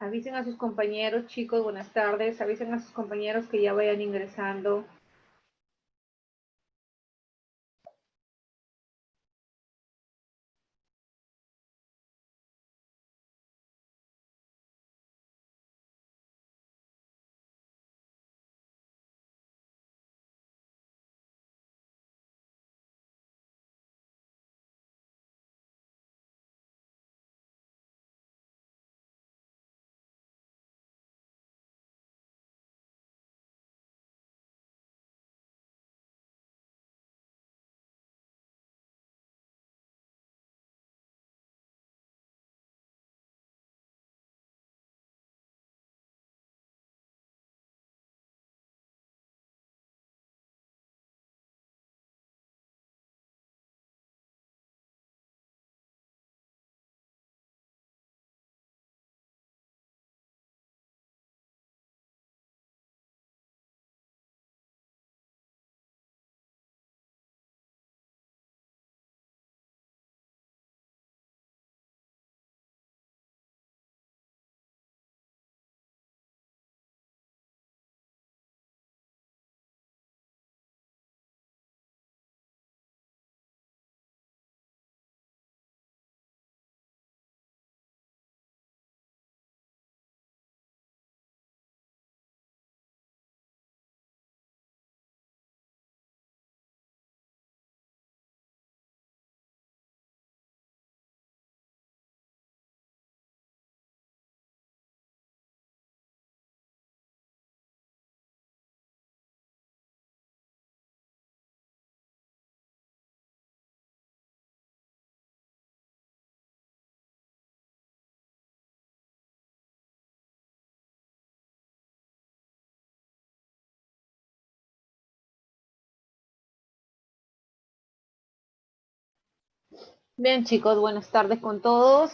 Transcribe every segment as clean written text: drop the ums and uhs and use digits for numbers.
Avisen a sus compañeros, chicos, buenas tardes. Avisen a sus compañeros que ya vayan ingresando. Bien, chicos, buenas tardes con todos.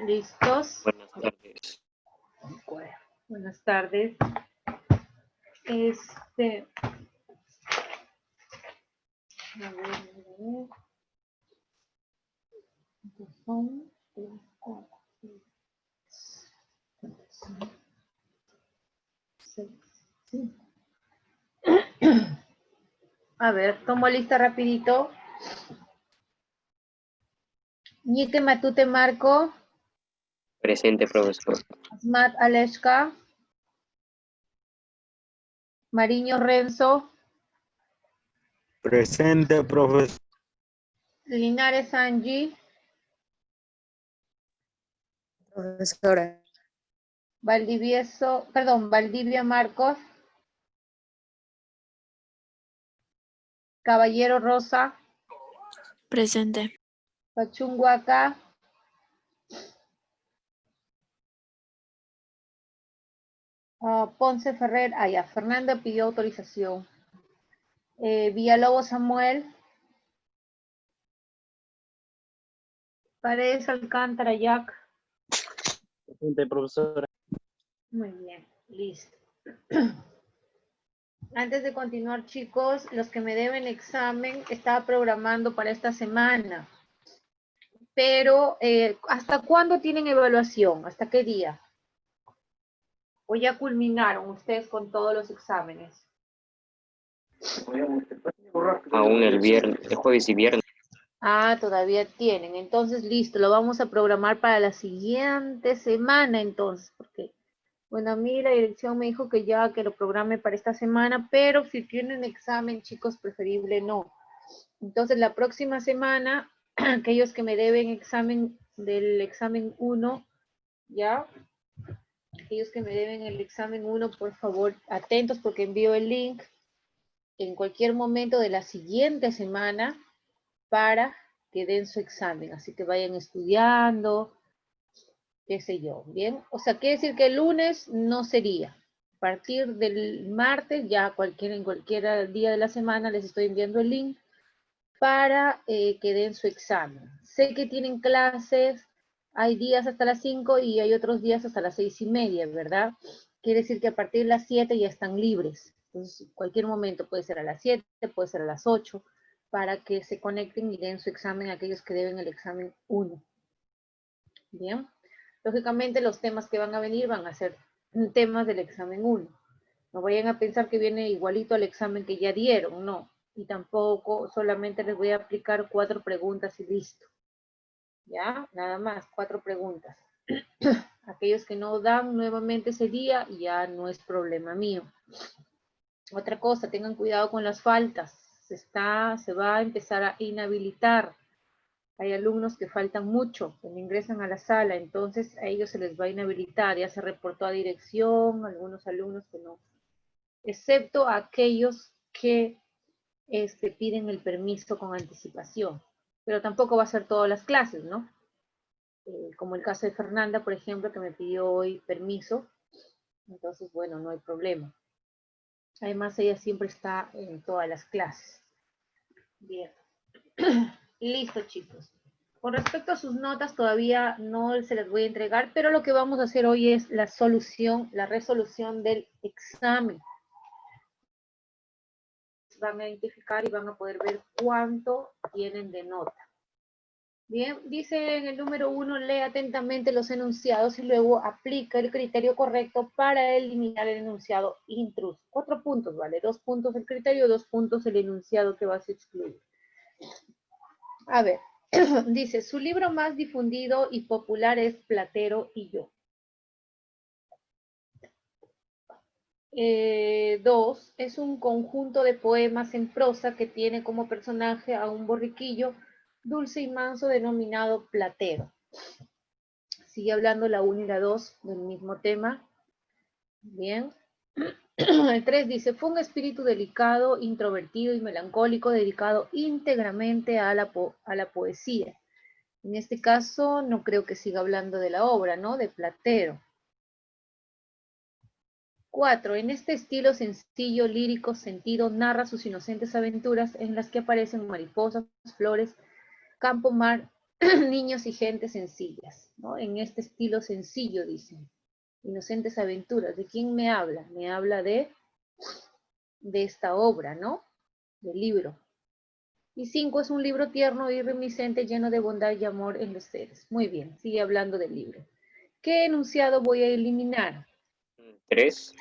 ¿Listos? Buenas tardes. Buenas tardes. A ver. Son 3, 4, 6, 5. A ver, tomo lista rapidito. Ñite Matute Marco. Presente, profesor. Asmat Aleshka. Mariño Renzo. Presente, profesor. Linares Angie. Profesora. Valdivia Marcos. Caballero Rosa. Presente. Pachunguaca. Ponce Ferrer. Ya. Fernanda pidió autorización. Villalobos Samuel. Paredes Alcántara Jack. Presente, profesora. Muy bien, listo. Antes de continuar, chicos, los que me deben examen, estaba programando para esta semana. Pero, ¿hasta cuándo tienen evaluación? ¿Hasta qué día? ¿O ya culminaron ustedes con todos los exámenes? Aún el viernes, el jueves y viernes. Todavía tienen. Entonces, listo, lo vamos a programar para la siguiente semana, entonces, porque, bueno, a mí la dirección me dijo que ya que lo programe para esta semana, pero si tienen examen, chicos, preferible no. Entonces, la próxima semana, aquellos que me deben examen del examen 1, ¿ya? Aquellos que me deben el examen 1, por favor, atentos porque envío el link en cualquier momento de la siguiente semana para que den su examen. Así que vayan estudiando, qué sé yo, ¿bien? O sea, quiere decir que el lunes no sería. A partir del martes, ya en cualquier día de la semana les estoy enviando el link para que den su examen. Sé que tienen clases, hay días hasta las 5 y hay otros días hasta las 6:30, ¿verdad? Quiere decir que a partir de las 7 ya están libres. Entonces, cualquier momento puede ser a las 7, puede ser a las 8, para que se conecten y den su examen a aquellos que deben el examen 1. Bien. Lógicamente los temas que van a venir van a ser temas del examen 1. No vayan a pensar que viene igualito al examen que ya dieron, no. Y tampoco solamente les voy a aplicar 4 preguntas y listo. ¿Ya? Nada más, 4 preguntas. Aquellos que no dan nuevamente ese día, ya no es problema mío. Otra cosa, tengan cuidado con las faltas. Se va a empezar a inhabilitar. Hay alumnos que faltan mucho, que no ingresan a la sala, entonces a ellos se les va a inhabilitar. Ya se reportó a dirección, algunos alumnos que no. Excepto aquellos que piden el permiso con anticipación. Pero tampoco va a ser todas las clases, ¿no? Como el caso de Fernanda, por ejemplo, que me pidió hoy permiso. Entonces, bueno, no hay problema. Además, ella siempre está en todas las clases. Bien. Listo, chicos. Con respecto a sus notas, todavía no se las voy a entregar, pero lo que vamos a hacer hoy es la resolución del examen. Van a identificar y van a poder ver cuánto tienen de nota. Bien, dice en el número 1, lee atentamente los enunciados y luego aplica el criterio correcto para eliminar el enunciado intruso. 4 puntos, ¿vale? 2 puntos el criterio, 2 puntos el enunciado que vas a excluir. A ver, dice, su libro más difundido y popular es Platero y yo. 2, es un conjunto de poemas en prosa que tiene como personaje a un borriquillo dulce y manso denominado Platero. Sigue hablando la 1 y la 2 del mismo tema. Bien. El 3 dice, fue un espíritu delicado, introvertido y melancólico, dedicado íntegramente a la poesía. En este caso, no creo que siga hablando de la obra, ¿no? De Platero. 4. En este estilo sencillo, lírico, sentido, narra sus inocentes aventuras en las que aparecen mariposas, flores, campo, mar, niños y gentes sencillas, ¿no? En este estilo sencillo, dicen. Inocentes aventuras. ¿De quién me habla? Me habla de esta obra, ¿no? Del libro. Y 5, es un libro tierno y reminiscente, lleno de bondad y amor en los seres. Muy bien, sigue hablando del libro. ¿Qué enunciado voy a eliminar? 3.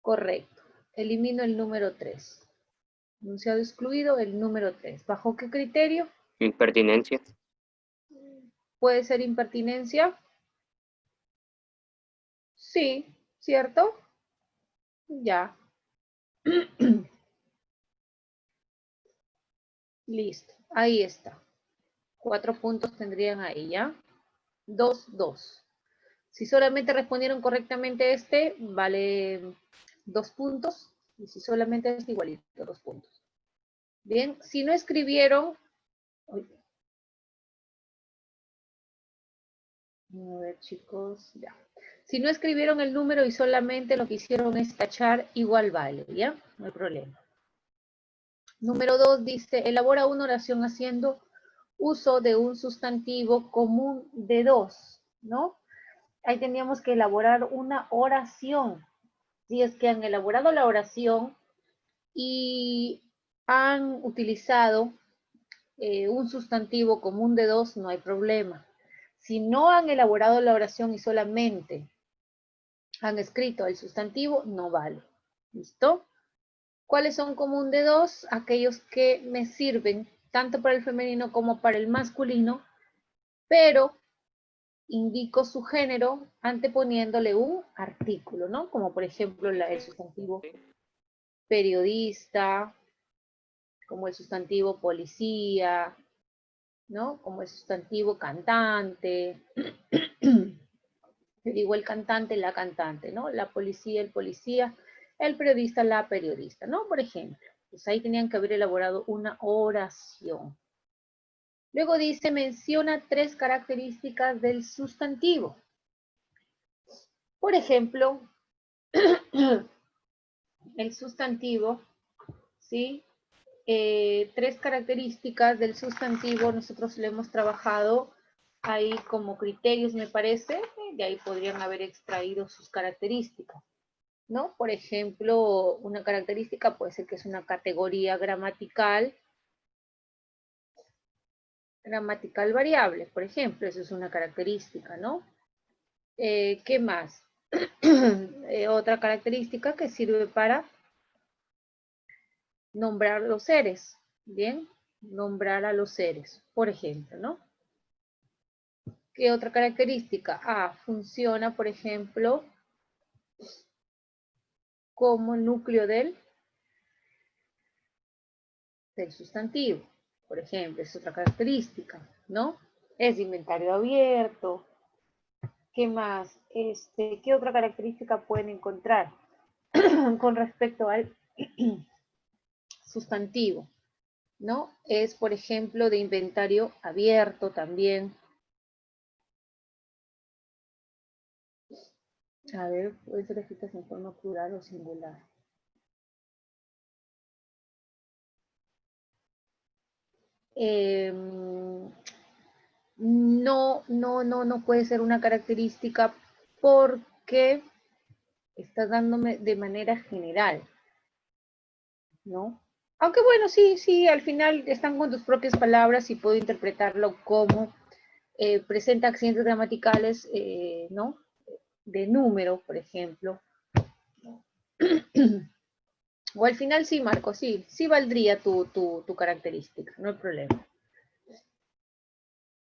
Correcto. Elimino el número 3. Enunciado excluido, el número 3. ¿Bajo qué criterio? Impertinencia. ¿Puede ser impertinencia? Sí, ¿cierto? Ya. Listo, ahí está. 4 puntos tendrían ahí, ¿ya? 2, 2. Si solamente respondieron correctamente vale 2 puntos. Y si solamente es igualito, 2 puntos. Bien, si no escribieron... A ver, chicos, ya. Si no escribieron el número y solamente lo que hicieron es tachar, igual vale, ¿ya? No hay problema. Número 2 dice, elabora una oración haciendo uso de un sustantivo común de 2, ¿no? Ahí teníamos que elaborar una oración. Si es que han elaborado la oración y han utilizado un sustantivo común de 2, no hay problema. Si no han elaborado la oración y solamente han escrito el sustantivo, no vale. ¿Listo? ¿Cuáles son común de 2? Aquellos que me sirven tanto para el femenino como para el masculino, pero indico su género anteponiéndole un artículo, ¿no? Como por ejemplo el sustantivo periodista, como el sustantivo policía, ¿no? Como el sustantivo cantante. Le digo el cantante, la cantante, ¿no? La policía, el policía, el periodista, la periodista, ¿no? Por ejemplo. Pues ahí tenían que haber elaborado una oración. Luego dice, menciona 3 características del sustantivo. Por ejemplo, el sustantivo, ¿sí? 3 características del sustantivo, nosotros lo hemos trabajado ahí como criterios, me parece, de ahí podrían haber extraído sus características, ¿no? Por ejemplo, una característica puede ser que es una categoría gramatical variable, por ejemplo, eso es una característica, ¿no? ¿Qué más? Otra característica que sirve para nombrar los seres. Bien, nombrar a los seres, por ejemplo, ¿no? ¿Qué otra característica? Funciona, por ejemplo, como núcleo del sustantivo. Por ejemplo, es otra característica, ¿no? Es de inventario abierto. ¿Qué más? ¿Qué otra característica pueden encontrar con respecto al sustantivo? ¿No? Es, por ejemplo, de inventario abierto también. A ver, puede ser escritas en forma plural o singular. No puede ser una característica porque está dándome de manera general, ¿no? Aunque bueno, sí, al final están con tus propias palabras y puedo interpretarlo como presenta accidentes gramaticales, ¿no? De número, por ejemplo. O al final sí, Marco, sí valdría tu característica, no hay problema.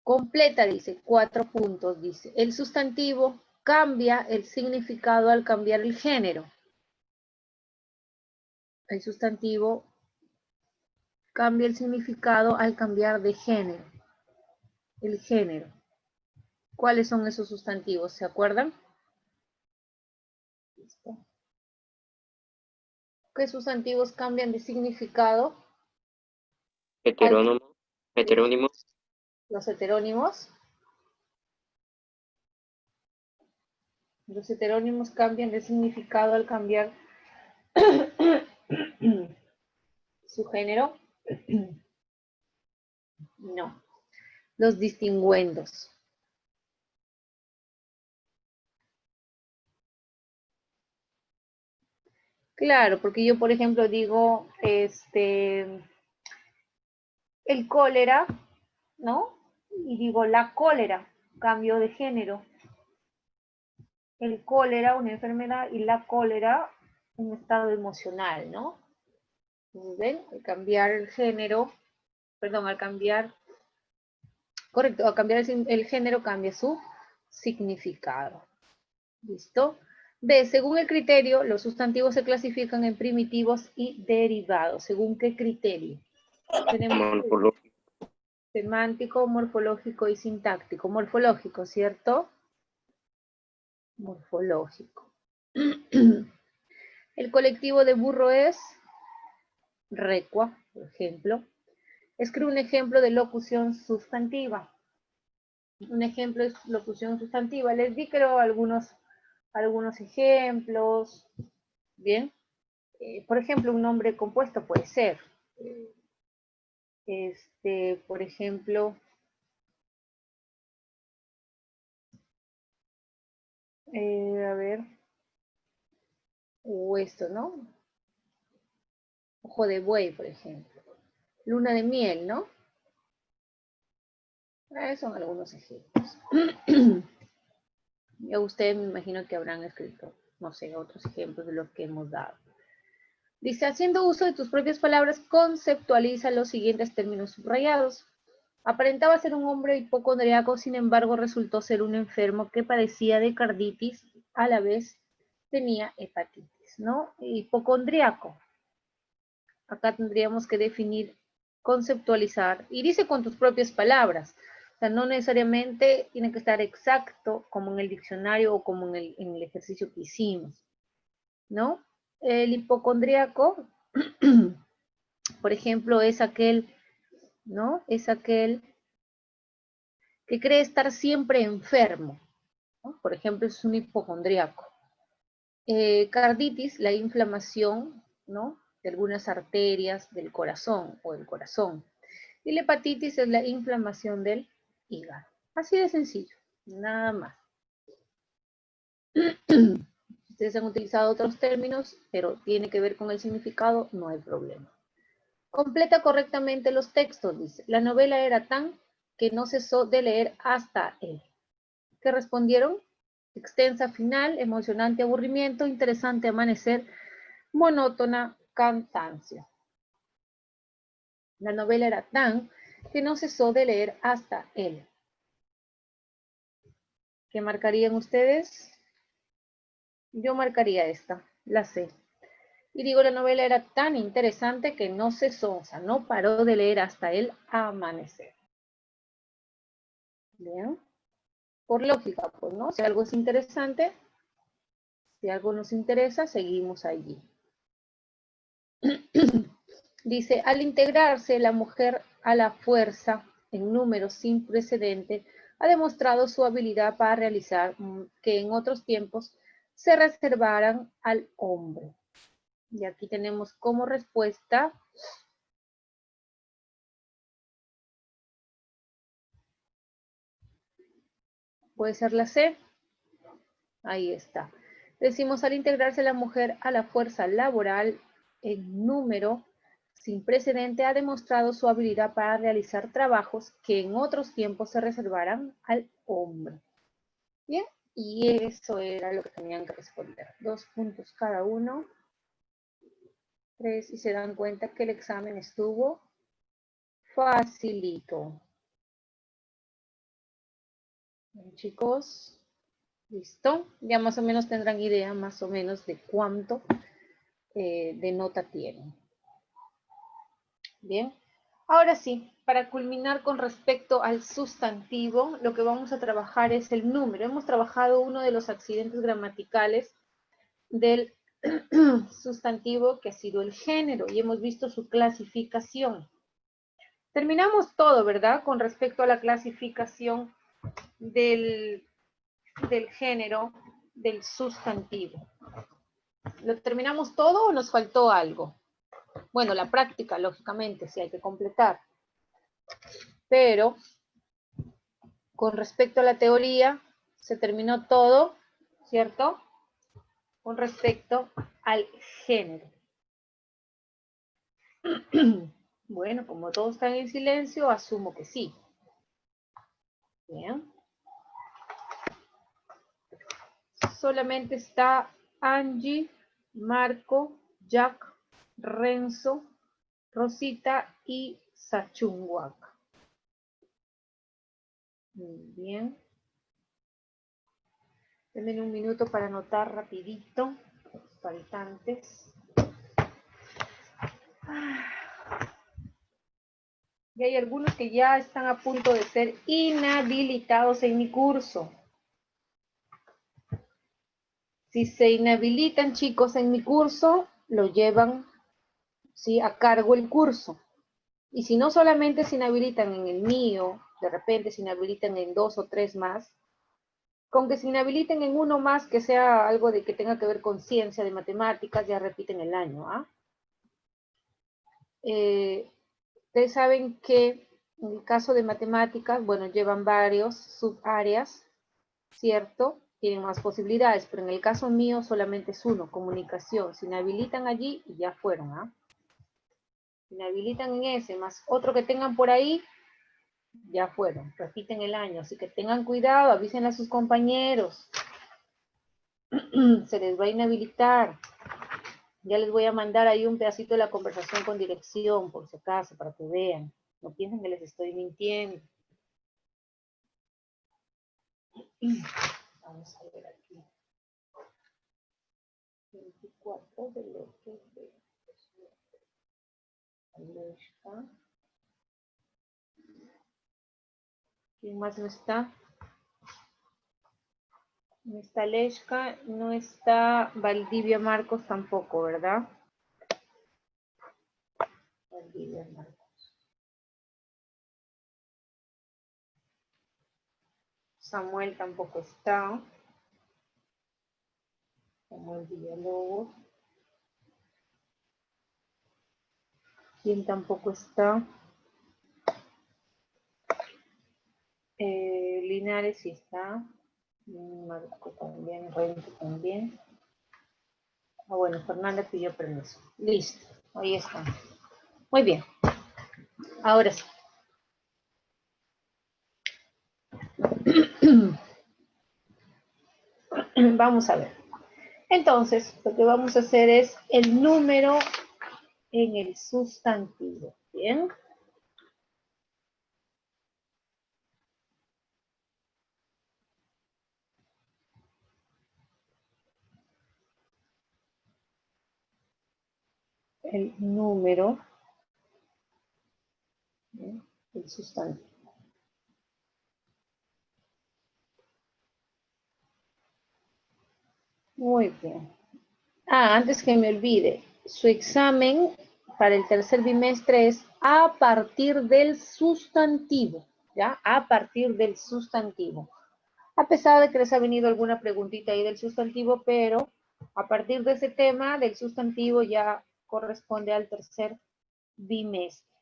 Completa, dice, 4 puntos, dice. El sustantivo cambia el significado al cambiar el género. El sustantivo cambia el significado al cambiar de género. El género. ¿Cuáles son esos sustantivos? ¿Se acuerdan? ¿Listo? ¿Qué sustantivos cambian de significado? Heterónimo. Los heterónimos. Los heterónimos cambian de significado al cambiar su género. No. Los distinguendos. Claro, porque yo, por ejemplo, digo, el cólera, ¿no? Y digo la cólera, cambio de género. El cólera, una enfermedad, y la cólera, un estado emocional, ¿no? Entonces, ¿ven? Al cambiar el género, perdón, al cambiar el género cambia su significado. ¿Listo? B, según el criterio, los sustantivos se clasifican en primitivos y derivados. ¿Según qué criterio? Tenemos semántico, morfológico y sintáctico. Morfológico, ¿cierto? Morfológico. El colectivo de burro es recua, por ejemplo. Escribe un ejemplo de locución sustantiva. Un ejemplo es locución sustantiva. Les di, creo, algunos ejemplos. Bien. Por ejemplo, un nombre compuesto puede ser. Por ejemplo, a ver. O esto, ¿no? Ojo de buey, por ejemplo. Luna de miel, ¿no? Son algunos ejemplos. Ya ustedes me imagino que habrán escrito, no sé, otros ejemplos de los que hemos dado. Dice, haciendo uso de tus propias palabras, conceptualiza los siguientes términos subrayados. Aparentaba ser un hombre hipocondriaco, sin embargo resultó ser un enfermo que padecía de carditis, a la vez tenía hepatitis, ¿no? Hipocondriaco. Acá tendríamos que definir, conceptualizar, y dice con tus propias palabras. O sea, no necesariamente tiene que estar exacto como en el diccionario o como en el ejercicio que hicimos, ¿no? El hipocondríaco, por ejemplo, es aquel, ¿no? Es aquel que cree estar siempre enfermo, ¿no? Por ejemplo, es un hipocondríaco. Carditis, la inflamación, ¿no? De algunas arterias del corazón o del corazón. Y la hepatitis es la inflamación del hígado. Así de sencillo, nada más. Ustedes han utilizado otros términos, pero tiene que ver con el significado, no hay problema. Completa correctamente los textos, dice. La novela era tan que no cesó de leer hasta él. ¿Qué respondieron? Extensa final, emocionante aburrimiento, interesante amanecer, monótona cansancio. La novela era tan que no cesó de leer hasta él. ¿Qué marcarían ustedes? Yo marcaría esta, la C. Y digo, la novela era tan interesante que no cesó, o sea, no paró de leer hasta el amanecer. ¿Bien? Por lógica, pues, ¿no? Si algo es interesante, si algo nos interesa, seguimos allí. Dice, al integrarse la mujer a la fuerza en números sin precedente, ha demostrado su habilidad para realizar que en otros tiempos se reservaran al hombre. Y aquí tenemos como respuesta puede ser la C. Ahí está. Decimos, al integrarse la mujer a la fuerza laboral en número sin precedente, ha demostrado su habilidad para realizar trabajos que en otros tiempos se reservaran al hombre. Bien, y eso era lo que tenían que responder. 2 puntos cada uno. 3, y se dan cuenta que el examen estuvo facilito. Bien, chicos. ¿Listo? Ya más o menos tendrán idea más o menos de cuánto de nota tienen. Bien. Ahora sí, para culminar con respecto al sustantivo, lo que vamos a trabajar es el número. Hemos trabajado uno de los accidentes gramaticales del sustantivo que ha sido el género y hemos visto su clasificación. Terminamos todo, ¿verdad? Con respecto a la clasificación del género del sustantivo. ¿Lo terminamos todo o nos faltó algo? Bueno, la práctica, lógicamente, sí hay que completar. Pero, con respecto a la teoría, se terminó todo, ¿cierto? Con respecto al género. Bueno, como todos están en silencio, asumo que sí. Bien. Solamente está Angie, Marco, Jack, Renzo, Rosita y Sachunguac. Muy bien. Denme un minuto para anotar rapidito los faltantes. Y hay algunos que ya están a punto de ser inhabilitados en mi curso. Si se inhabilitan, chicos, en mi curso, lo llevan, ¿sí?, a cargo el curso. Y si no solamente se inhabilitan en el mío, de repente se inhabilitan en 2 o 3 más, con que se inhabiliten en uno más que sea algo de que tenga que ver con ciencia, de matemáticas, ya repiten el año. ¿Ah? Ustedes saben que en el caso de matemáticas, bueno, llevan varios subáreas, ¿cierto? Tienen más posibilidades, pero en el caso mío solamente es uno, comunicación. Se inhabilitan allí y ya fueron. ¿Ah? Se inhabilitan en ese, más otro que tengan por ahí, ya fueron, repiten el año. Así que tengan cuidado, avisen a sus compañeros. Se les va a inhabilitar. Ya les voy a mandar ahí un pedacito de la conversación con dirección, por si acaso, para que vean. No piensen que les estoy mintiendo. Vamos a ver aquí. 24 de lo que ve. Ahí está. ¿Quién más no está? No está Leshka, no está Valdivia Marcos tampoco, ¿verdad? Valdivia Marcos. Samuel tampoco está. Samuel Villalobos. ¿Quién tampoco está? Linares sí está. Marco también, Renzo también. Ah, bueno, Fernanda pidió permiso. Listo, ahí está. Muy bien. Ahora sí. Vamos a ver. Entonces, lo que vamos a hacer es el número en el sustantivo. ¿Bien? El número, ¿bien?, el sustantivo. Muy bien. Antes que me olvide, su examen para el tercer bimestre es a partir del sustantivo, ¿ya? A partir del sustantivo. A pesar de que les ha venido alguna preguntita ahí del sustantivo, pero a partir de ese tema del sustantivo ya corresponde al tercer bimestre.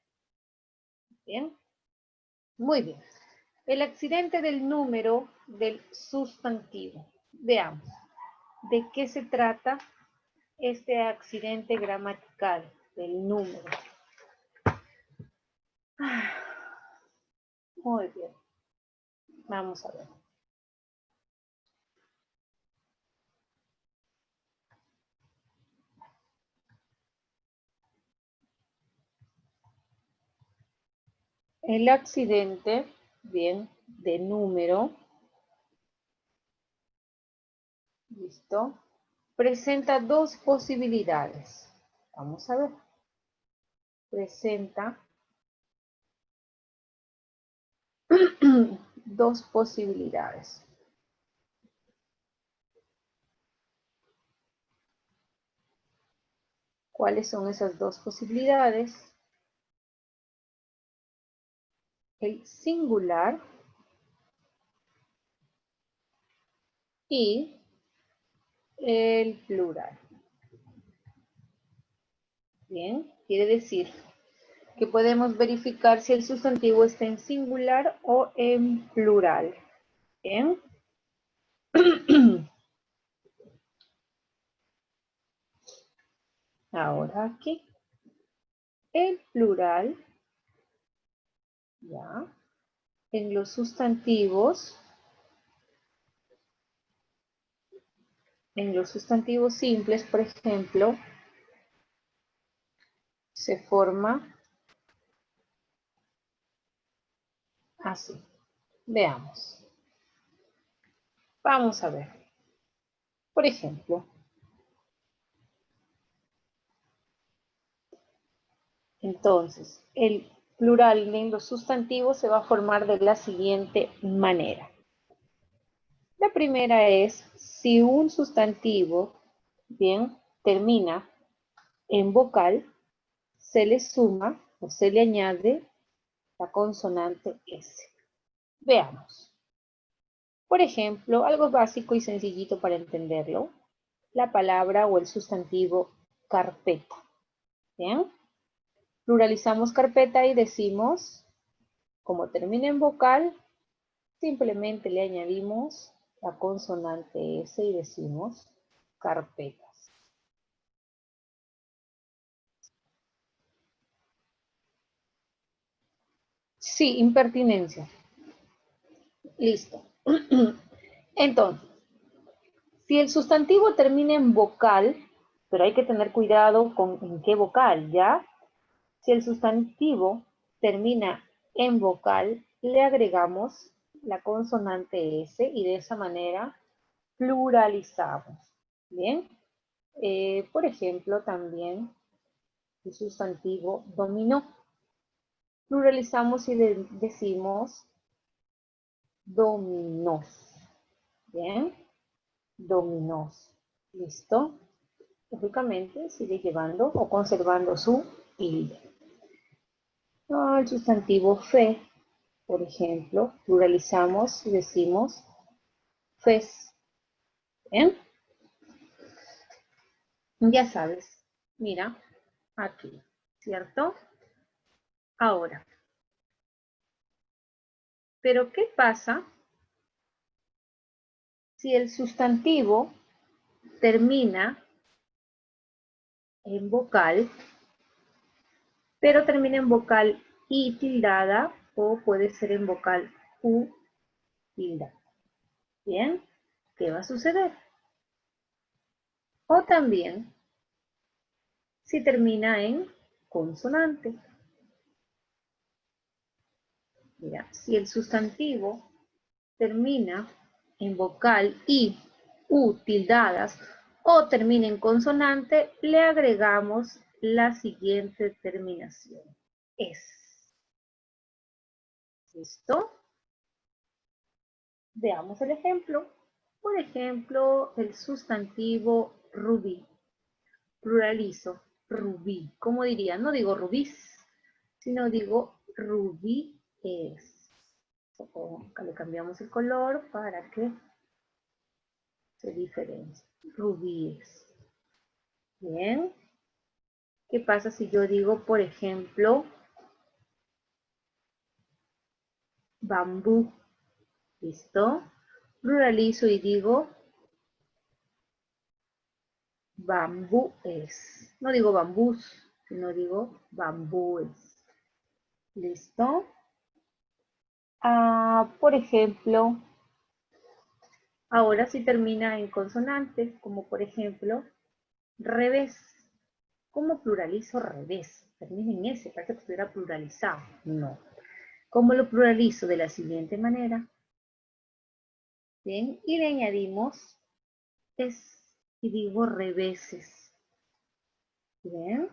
¿Bien? Muy bien. El accidente del número del sustantivo. Veamos. ¿De qué se trata este accidente gramatical del número? Muy bien. Vamos a ver. El accidente, bien, de número, listo, presenta dos posibilidades. Vamos a ver. Presenta dos posibilidades. ¿Cuáles son esas dos posibilidades? El singular y el plural. Bien, quiere decir que podemos verificar si el sustantivo está en singular o en plural. Bien. Ahora aquí. El plural, ya, en los sustantivos simples, por ejemplo, se forma así. Veamos. Vamos a ver. Por ejemplo, entonces, el plural en los sustantivos se va a formar de la siguiente manera. La primera es si un sustantivo, bien, termina en vocal, se le suma o se le añade la consonante S. Veamos. Por ejemplo, algo básico y sencillito para entenderlo, la palabra o el sustantivo carpeta. ¿Bien? Pluralizamos carpeta y decimos, como termina en vocal, simplemente le añadimos la consonante S y decimos carpetas. Sí, impertinencia. Listo. Entonces, si el sustantivo termina en vocal, pero hay que tener cuidado con en qué vocal, ¿ya? Si el sustantivo termina en vocal, le agregamos la consonante S y de esa manera pluralizamos. ¿Bien? Por ejemplo, también el sustantivo dominó. Pluralizamos y decimos dominós. ¿Bien? Dominós. ¿Listo? Lógicamente sigue llevando o conservando su tilde. El sustantivo fe, por ejemplo, pluralizamos y decimos fes. ¿Bien? Ya sabes, mira, aquí, ¿cierto? Ahora, ¿pero qué pasa si el sustantivo termina en vocal, pero termina en vocal I tildada o puede ser en vocal U tildada? ¿Bien? ¿qué va a suceder? O también, si termina en consonante. Mira, si el sustantivo termina en vocal y, u tildadas, o termina en consonante, le agregamos la siguiente terminación. Es. ¿Listo? Veamos el ejemplo. Por ejemplo, el sustantivo rubí. Pluralizo, rubí. ¿Cómo diría? No digo rubís, sino digo rubí es. Acá le cambiamos el color para que se diferencie. Rubíes. Bien. ¿Qué pasa si yo digo, por ejemplo, bambú? ¿Listo? Pluralizo y digo bambúes. No digo bambús, sino digo bambúes. ¿Listo? Por ejemplo, ahora sí termina en consonante, como por ejemplo, revés. ¿Cómo pluralizo revés? Termina en S, parece que estuviera pluralizado. No. ¿Cómo lo pluralizo? De la siguiente manera. Bien, y le añadimos es, y digo reveses. Bien.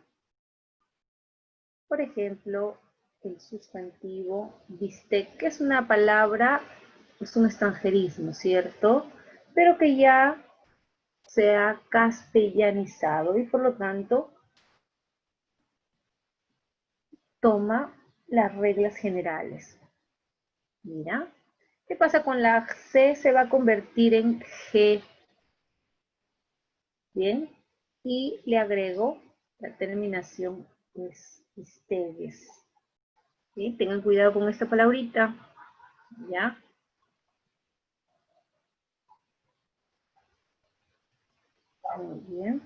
Por ejemplo, el sustantivo bistec, que es una palabra, es un extranjerismo, ¿cierto? Pero que ya se ha castellanizado y por lo tanto toma las reglas generales. Mira, ¿qué pasa con la C? Se va a convertir en G. Bien, y le agrego la terminación, pues, ustedes. ¿Sí? Tengan cuidado con esta palabrita, ¿ya? Muy bien.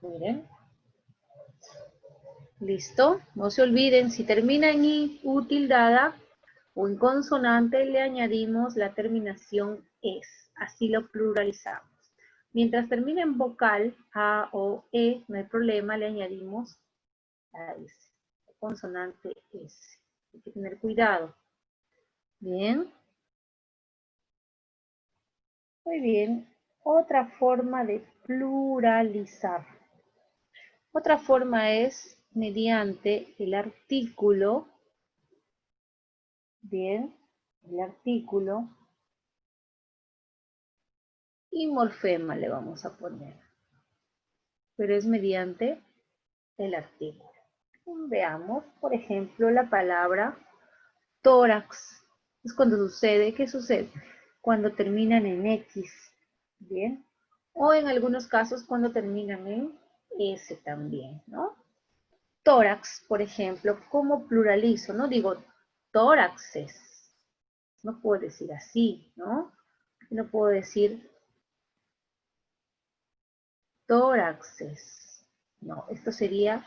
Miren. ¿Listo? No se olviden, si termina en I, U tildada o en consonante, le añadimos la terminación es. Así lo pluralizamos. Mientras termina en vocal, A o E, no hay problema, le añadimos la S. Consonante S. Hay que tener cuidado. Bien. Muy bien. Otra forma de pluralizar. Otra forma es mediante el artículo. Bien, el artículo y morfema le vamos a poner, pero es mediante el artículo. Veamos, por ejemplo, la palabra tórax. Es cuando sucede, ¿qué sucede? Cuando terminan en X, ¿bien? O en algunos casos cuando terminan en S también, ¿no? Tórax, por ejemplo, ¿cómo pluralizo? No digo tóraxes, no puedo decir así, ¿no? No puedo decir tóraxes. No, esto sería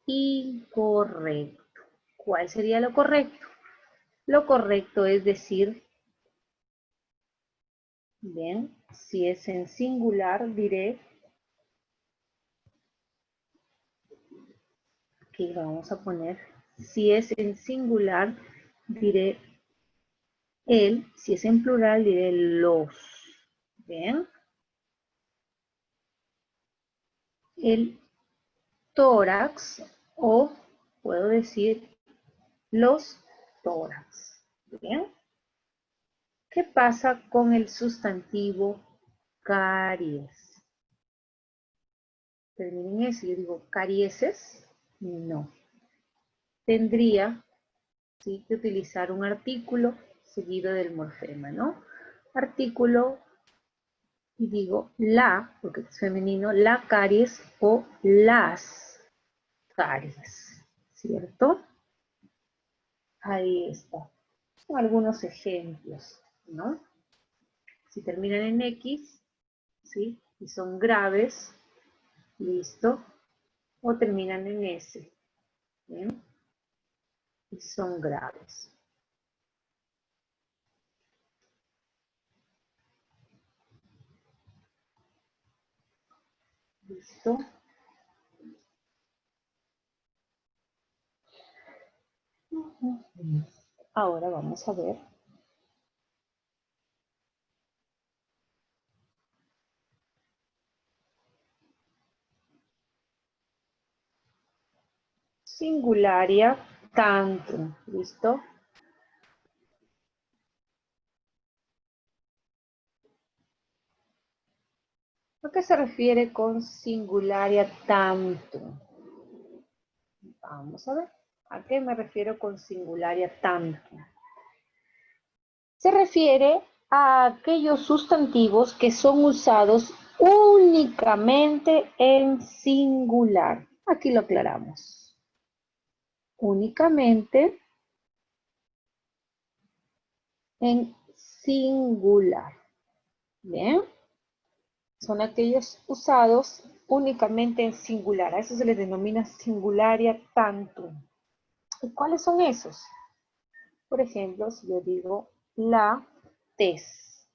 incorrecto. ¿Cuál sería lo correcto? Lo correcto es decir, bien, si es en singular, diré, aquí vamos a poner, si es en singular, diré el, si es en plural, diré los. Bien. El tórax, o puedo decir los tórax. Bien. ¿Qué pasa con el sustantivo caries? Termina en S, yo digo carieses, no. Tendría, ¿sí?, que utilizar un artículo seguido del morfema, ¿no? Artículo, y digo la, porque es femenino, la caries o las caries, ¿cierto? Ahí está. Son algunos ejemplos, ¿no? Si terminan en X, ¿sí?, y son graves, listo, o terminan en S, ¿bien? Y son graves. Listo. Ahora vamos a ver. Singularia tantum. ¿Listo? ¿A qué se refiere con singularia tantum? Vamos a ver. ¿A qué me refiero con singularia tantum? Se refiere a aquellos sustantivos que son usados únicamente en singular. Aquí lo aclaramos. Únicamente en singular. Bien. Son aquellos usados únicamente en singular. A eso se les denomina singularia tantum. ¿Y cuáles son esos? Por ejemplo, si yo digo la tez,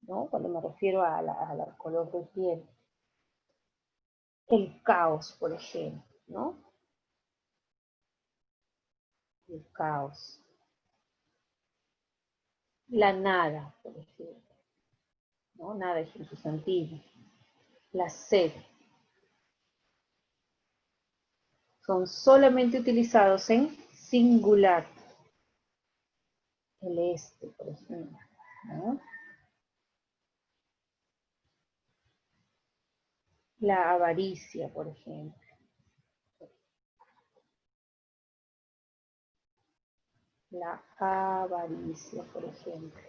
¿no? Cuando me refiero al color de piel. El caos, por ejemplo, ¿no? El caos. La nada, por ejemplo, ¿no? Nada es un sustantivo. La sed. Son solamente utilizados en singular. El este, por ejemplo, ¿no? La avaricia, por ejemplo. La avaricia, por ejemplo.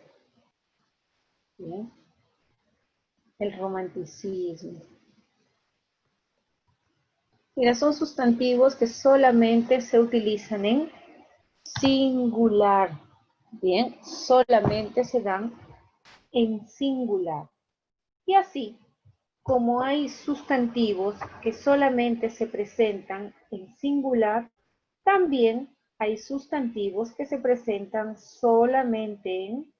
¿Bien? El romanticismo. Mira, son sustantivos que solamente se utilizan en singular. Bien, solamente se dan en singular. Y así, como hay sustantivos que solamente se presentan en singular, también hay sustantivos que se presentan solamente en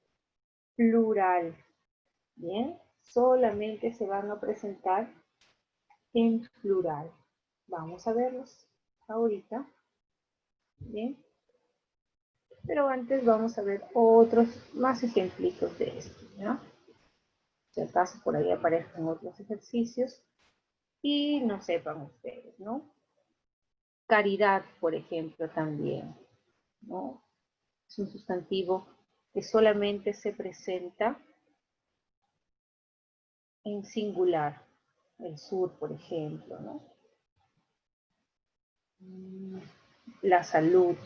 plural. Bien, solamente se van a presentar en plural. Vamos a verlos ahorita. Bien. Pero antes vamos a ver otros más ejemplitos de esto, ¿no? Si acaso por ahí aparezcan otros ejercicios y no sepan ustedes, ¿no? Caridad, por ejemplo, también, ¿no? Es un sustantivo que solamente se presenta en singular. El sur, por ejemplo, ¿no? La salud.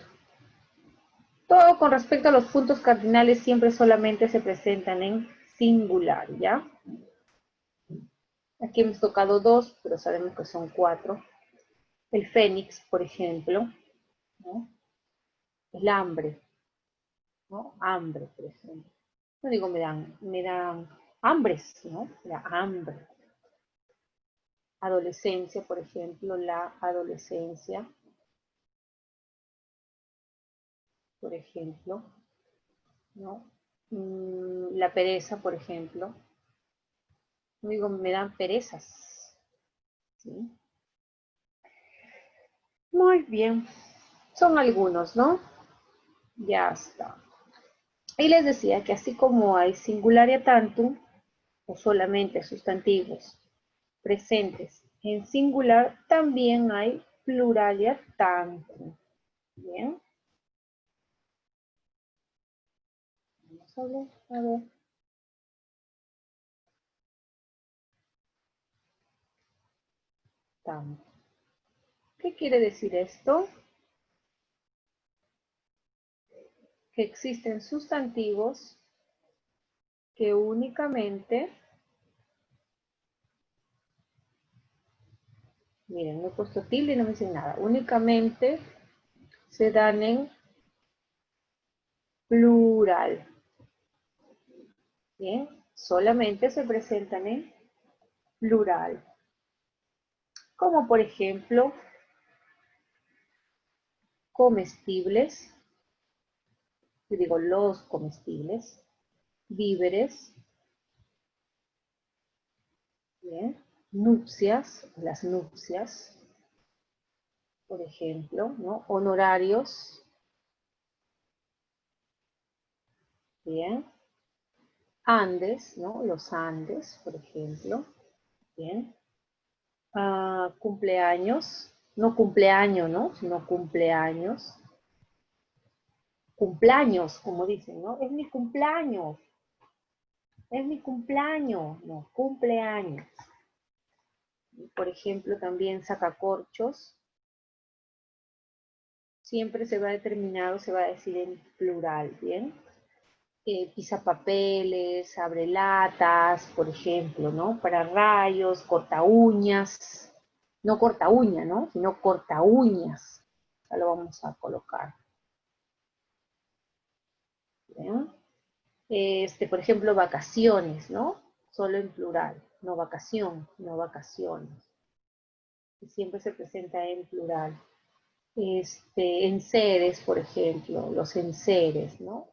Todo con respecto a los puntos cardinales siempre solamente se presentan en singular, ¿ya? Aquí hemos tocado dos, pero sabemos que son cuatro. El fénix, por ejemplo, ¿no? El hambre, ¿no? Hambre, por ejemplo. No digo me dan hambres, ¿no? La hambre. Adolescencia, por ejemplo, la adolescencia, por ejemplo, ¿no? La pereza, por ejemplo. No digo me dan perezas, ¿sí? Muy bien. Son algunos, ¿no? Ya está. Y les decía que así como hay singularia tantum, o solamente sustantivos presentes en singular, también hay pluralia tantum. Bien. Vamos a ver. Tantum. ¿Qué quiere decir esto? Que existen sustantivos que únicamente, miren, no he puesto tilde y no me dicen nada, únicamente se dan en plural. Bien, solamente se presentan en plural. Como por ejemplo, comestibles, yo digo los comestibles, víveres, bien, nupcias, las nupcias, por ejemplo, ¿no? Honorarios, bien. Andes, ¿no? Los Andes, por ejemplo, bien. Cumpleaños, no cumpleaños, ¿no? Sino cumpleaños. Cumpleaños, como dicen, ¿no? Es mi cumpleaños. Es mi cumpleaños, no, cumpleaños. Por ejemplo, también sacacorchos. Siempre se va determinado, se va a decir en plural, ¿bien? Pisapapeles, abrelatas, por ejemplo, ¿no? Para rayos, corta uñas. No corta uña, ¿no? Sino corta uñas. Ya lo vamos a colocar. ¿Bien? Por ejemplo, vacaciones, ¿no? Solo en plural. No vacación, no vacaciones. Y siempre se presenta en plural. Enseres, por ejemplo, los enseres, ¿no?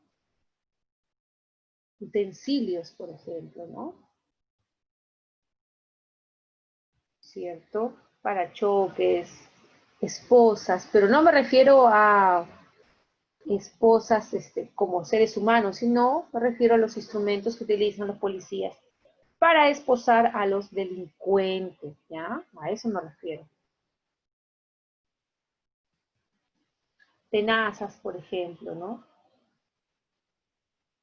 Utensilios, por ejemplo, ¿no? ¿Cierto? Parachoques, esposas, pero no me refiero a esposas como seres humanos, sino me refiero a los instrumentos que utilizan los policías para esposar a los delincuentes, ¿ya? A eso me refiero. Tenazas, por ejemplo, ¿no?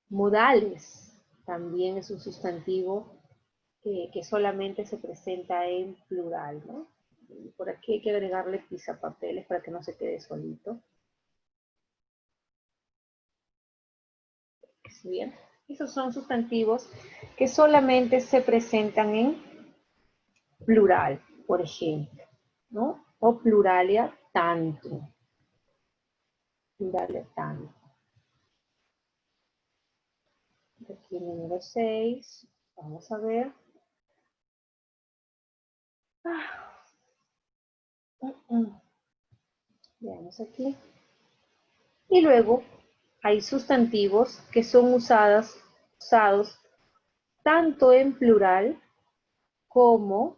Modales, también es un sustantivo que solamente se presenta en plural, ¿no? Y por aquí hay que agregarle pisapapeles para que no se quede solito. Bien, esos son sustantivos que solamente se presentan en plural, por ejemplo, ¿no? O pluralia tantum. Pluralia tantum. Aquí el número 6, vamos a ver. Veamos aquí. Y luego hay sustantivos que son usados tanto en plural como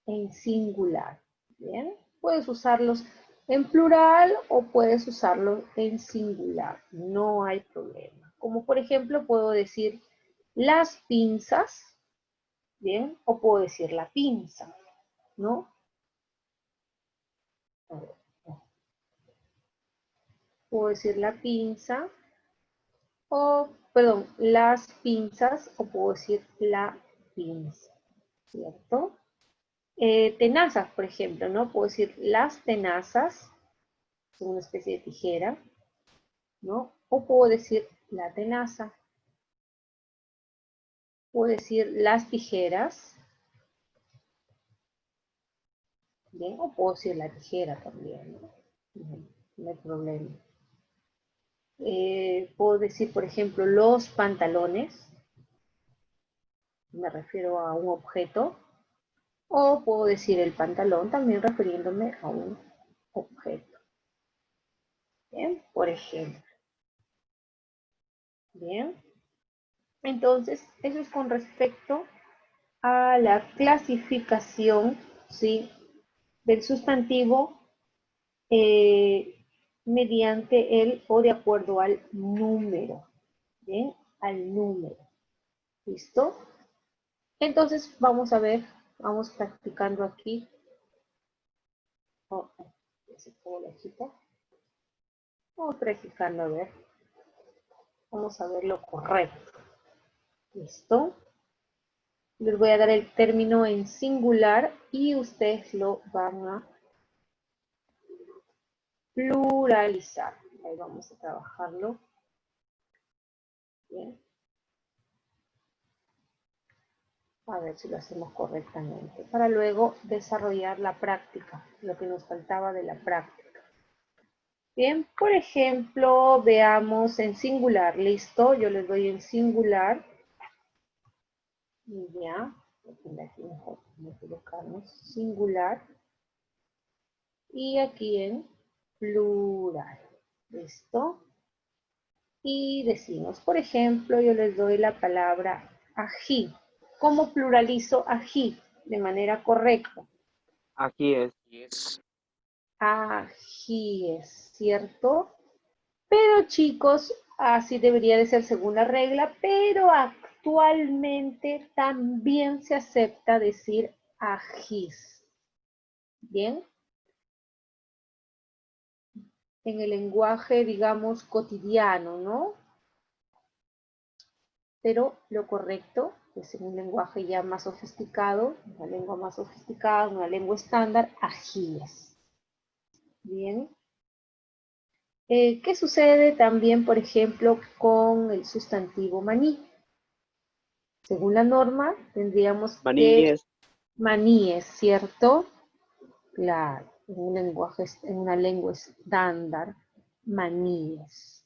en singular. Bien, puedes usarlos en plural o puedes usarlos en singular. No hay problema. Como por ejemplo puedo decir las pinzas, bien, o puedo decir la pinza, ¿no? A ver, puedo decir la pinza o, perdón, las pinzas o puedo decir la pinza, ¿cierto? Tenazas, por ejemplo, ¿no? Puedo decir las tenazas, son una especie de tijera, ¿no? O puedo decir la tenaza. Puedo decir las tijeras, ¿bien? O puedo decir la tijera también, ¿no? No hay problema. Puedo decir, por ejemplo, los pantalones, me refiero a un objeto, o puedo decir el pantalón también refiriéndome a un objeto. Bien, por ejemplo. Bien. Entonces, eso es con respecto a la clasificación, ¿sí?, del sustantivo mediante el o de acuerdo al número. Bien, al número. ¿Listo? Entonces, vamos a ver, vamos practicando aquí. Oh, ya se fue la chica. Vamos practicando, a ver. Vamos a ver lo correcto. ¿Listo? Les voy a dar el término en singular y ustedes lo van a pluralizar. Ahí vamos a trabajarlo. Bien. A ver si lo hacemos correctamente. Para luego desarrollar la práctica, lo que nos faltaba de la práctica. Bien, por ejemplo, veamos en singular. ¿Listo? Yo les doy en singular. Y ya. Aquí mejor no equivocarnos. Singular. Y aquí en plural. ¿Listo? Y decimos, por ejemplo, yo les doy la palabra ají. ¿Cómo pluralizo ají? de manera correcta. Aquí es. Yes. Ajíes, ¿cierto? Pero chicos, así debería de ser según la regla, pero actualmente también se acepta decir ajís. ¿Bien? En el lenguaje, digamos, cotidiano, ¿no? Pero lo correcto es en un lenguaje ya más sofisticado, una lengua más sofisticada, una lengua estándar, ajíes. Bien. ¿Qué sucede también, por ejemplo, con el sustantivo maní? Según la norma, tendríamos que Maníes. maníes, ¿cierto? Claro, en una lengua estándar, maníes.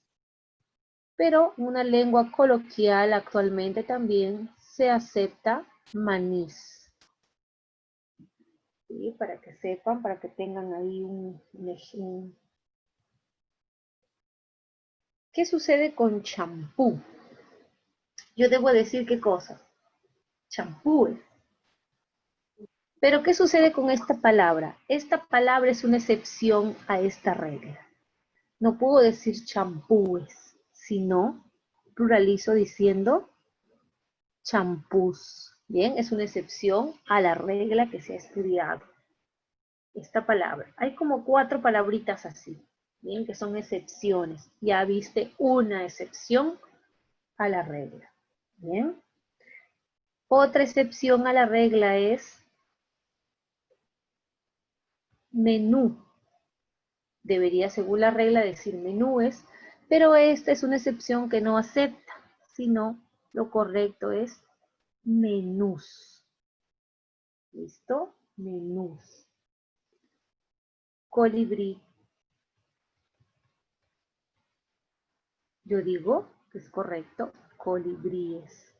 Pero en una lengua coloquial actualmente también se acepta manís. ¿Sí? Para que sepan, para que tengan ahí un... ¿Qué sucede con champú? Yo debo decir qué cosa. Champú. Pero ¿qué sucede con esta palabra? Esta palabra es una excepción a esta regla. No puedo decir champúes, sino pluralizo diciendo champús. Bien, es una excepción a la regla que se ha estudiado. Esta palabra. Hay como 4 palabritas así, bien, que son excepciones. Ya viste una excepción a la regla. Bien. Otra excepción a la regla es menú. Debería, según la regla, decir menúes, pero esta es una excepción que no acepta, sino lo correcto es menús. ¿Listo? Menús. Colibrí. Yo digo que es correcto, colibríes.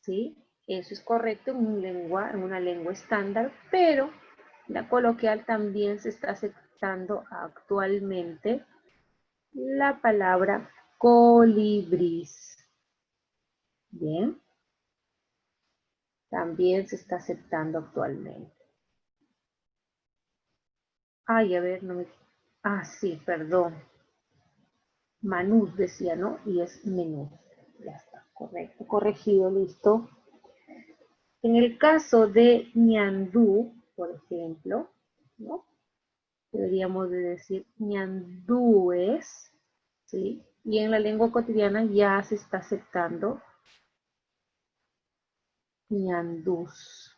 ¿Sí? Eso es correcto en una lengua estándar, pero la coloquial también se está aceptando actualmente la palabra colibrís. Bien. También se está aceptando actualmente. Ay, a ver, no me... Ah, sí, perdón. Manús decía, ¿no? Y es menú. Ya está, correcto, corregido, listo. En el caso de ñandú, por ejemplo, ¿no? Deberíamos de decir ñandúes, ¿sí? Y en la lengua cotidiana ya se está aceptando ñandús.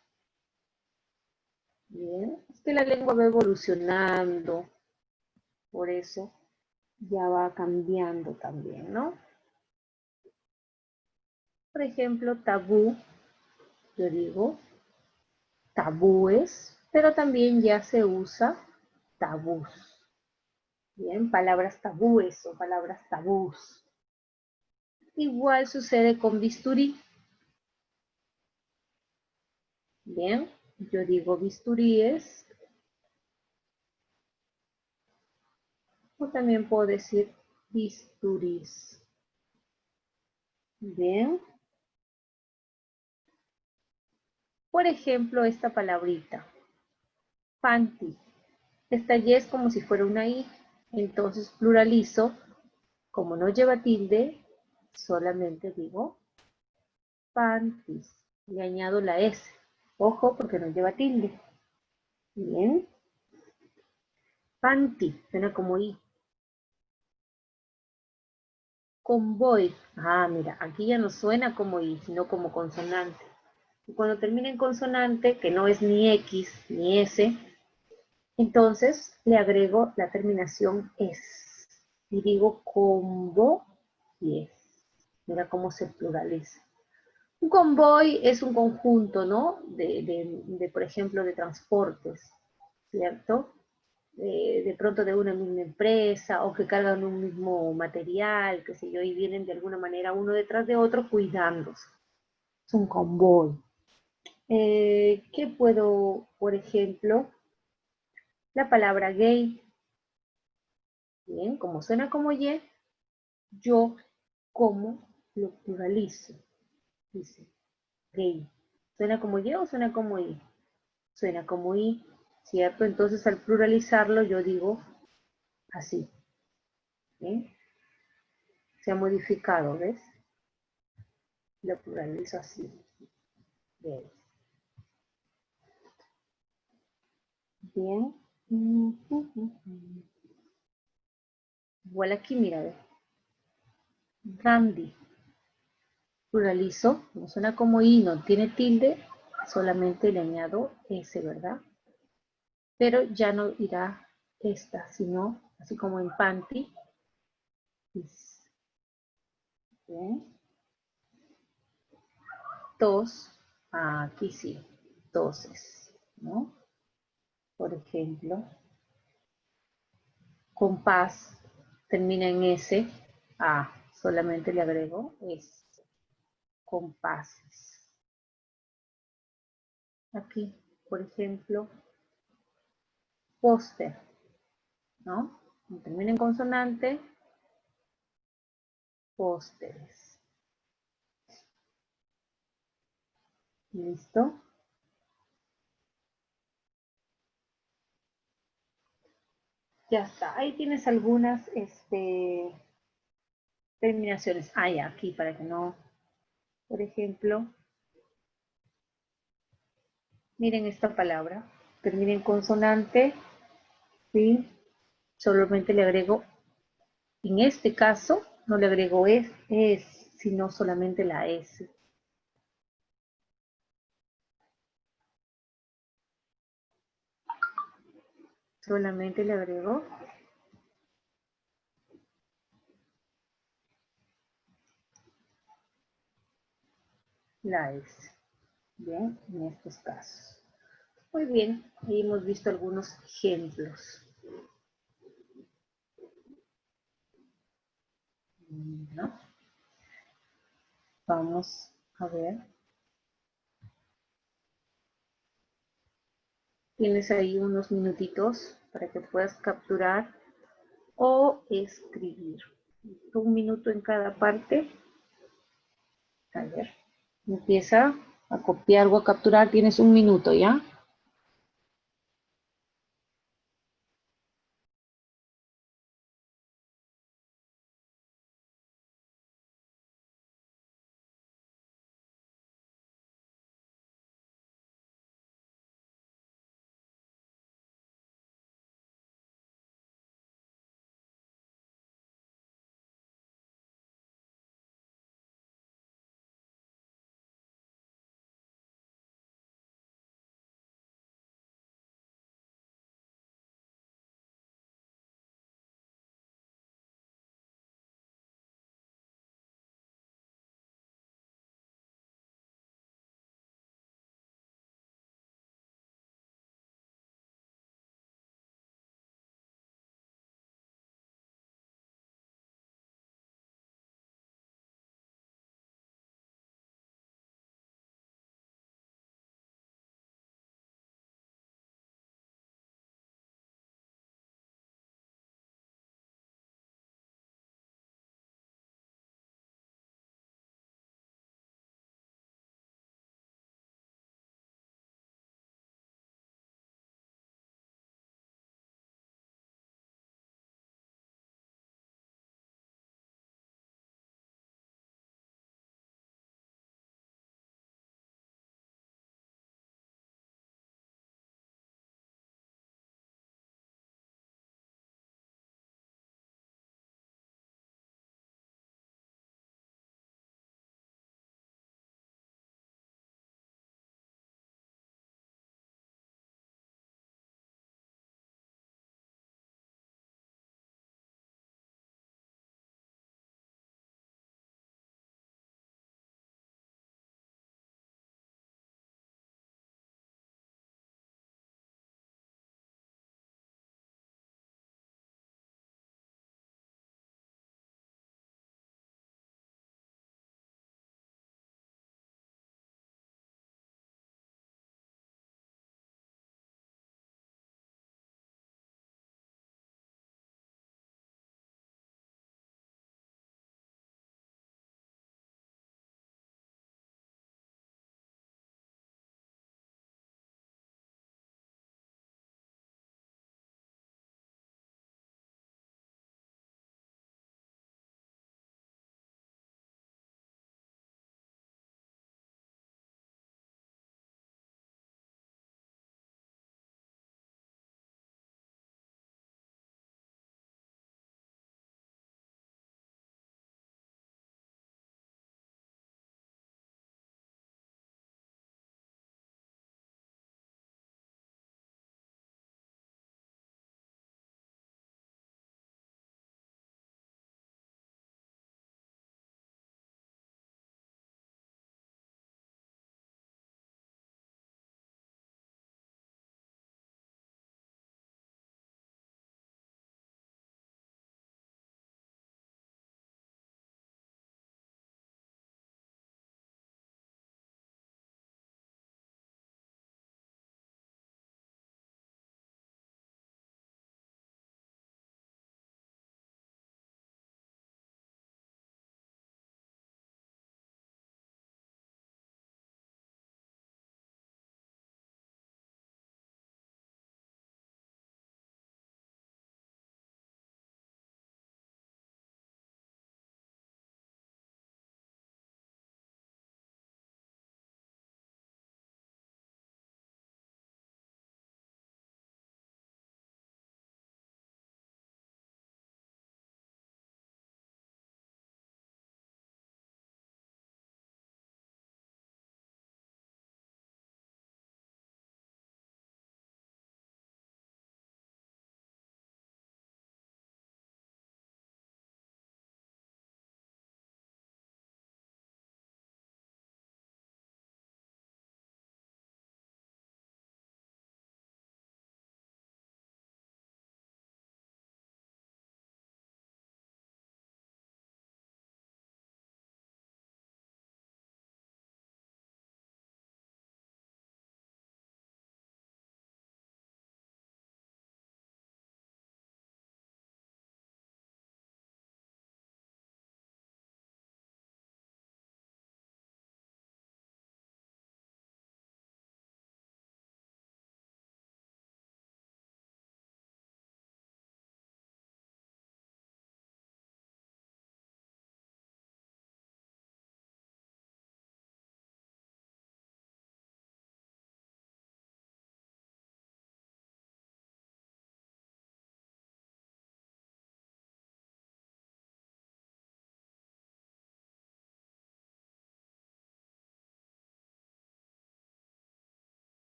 Bien, es que la lengua va evolucionando, por eso ya va cambiando también, ¿no? Por ejemplo, tabú, yo digo tabúes, pero también ya se usa tabús. Bien, palabras tabúes o palabras tabús. Igual sucede con bisturí. Bien, yo digo bisturíes. O también puedo decir bisturís. Bien. Por ejemplo, esta palabrita, panty. Esta Y es como si fuera una I. Entonces pluralizo. Como no lleva tilde, solamente digo panties. Le añado la S. Ojo, porque no lleva tilde. Bien. Panty, suena como I. Convoy. Ah, mira, aquí ya no suena como I, sino como consonante. Y cuando termina en consonante, que no es ni X ni S, entonces le agrego la terminación es. Y digo combo y es. Mira cómo se pluraliza. Un convoy es un conjunto, ¿no? Por ejemplo, de transportes, ¿cierto? De pronto de una misma empresa o que cargan un mismo material, qué sé yo, y vienen de alguna manera uno detrás de otro cuidándose. Es un convoy. ¿Qué puedo, por ejemplo? La palabra gay. Bien, como suena como Y, yo como lo pluralizo. Dice gay. ¿Suena como Y o suena como I? Suena como I, ¿cierto? Entonces al pluralizarlo yo digo así. ¿Bien? Se ha modificado, ¿ves? Lo pluralizo así. Bien. Bien. Igual aquí, mira, ¿ves? Randy. Pluralizo, no suena como I, no tiene tilde, solamente le añado S, ¿verdad? Pero ya no irá esta, sino así como en panty. Bien. Tos, aquí sí, toses, ¿no? Por ejemplo, compás termina en S, solamente le agrego S, compases. Aquí, por ejemplo, póster, ¿no? Termina en consonante, pósteres. ¿Listo? Ya está. Ahí tienes algunas terminaciones. Ya, aquí para que no, por ejemplo, miren esta palabra. Termina en consonante, ¿sí? Solamente le agrego, en este caso, no le agrego es, sino solamente la S. Solamente le agrego la S. Bien, en estos casos. Muy bien, ahí hemos visto algunos ejemplos. ¿No? Vamos a ver. Tienes ahí unos minutitos para que puedas capturar o escribir. Un minuto en cada parte. A ver, empieza a copiar o a capturar. Tienes un minuto, ¿ya?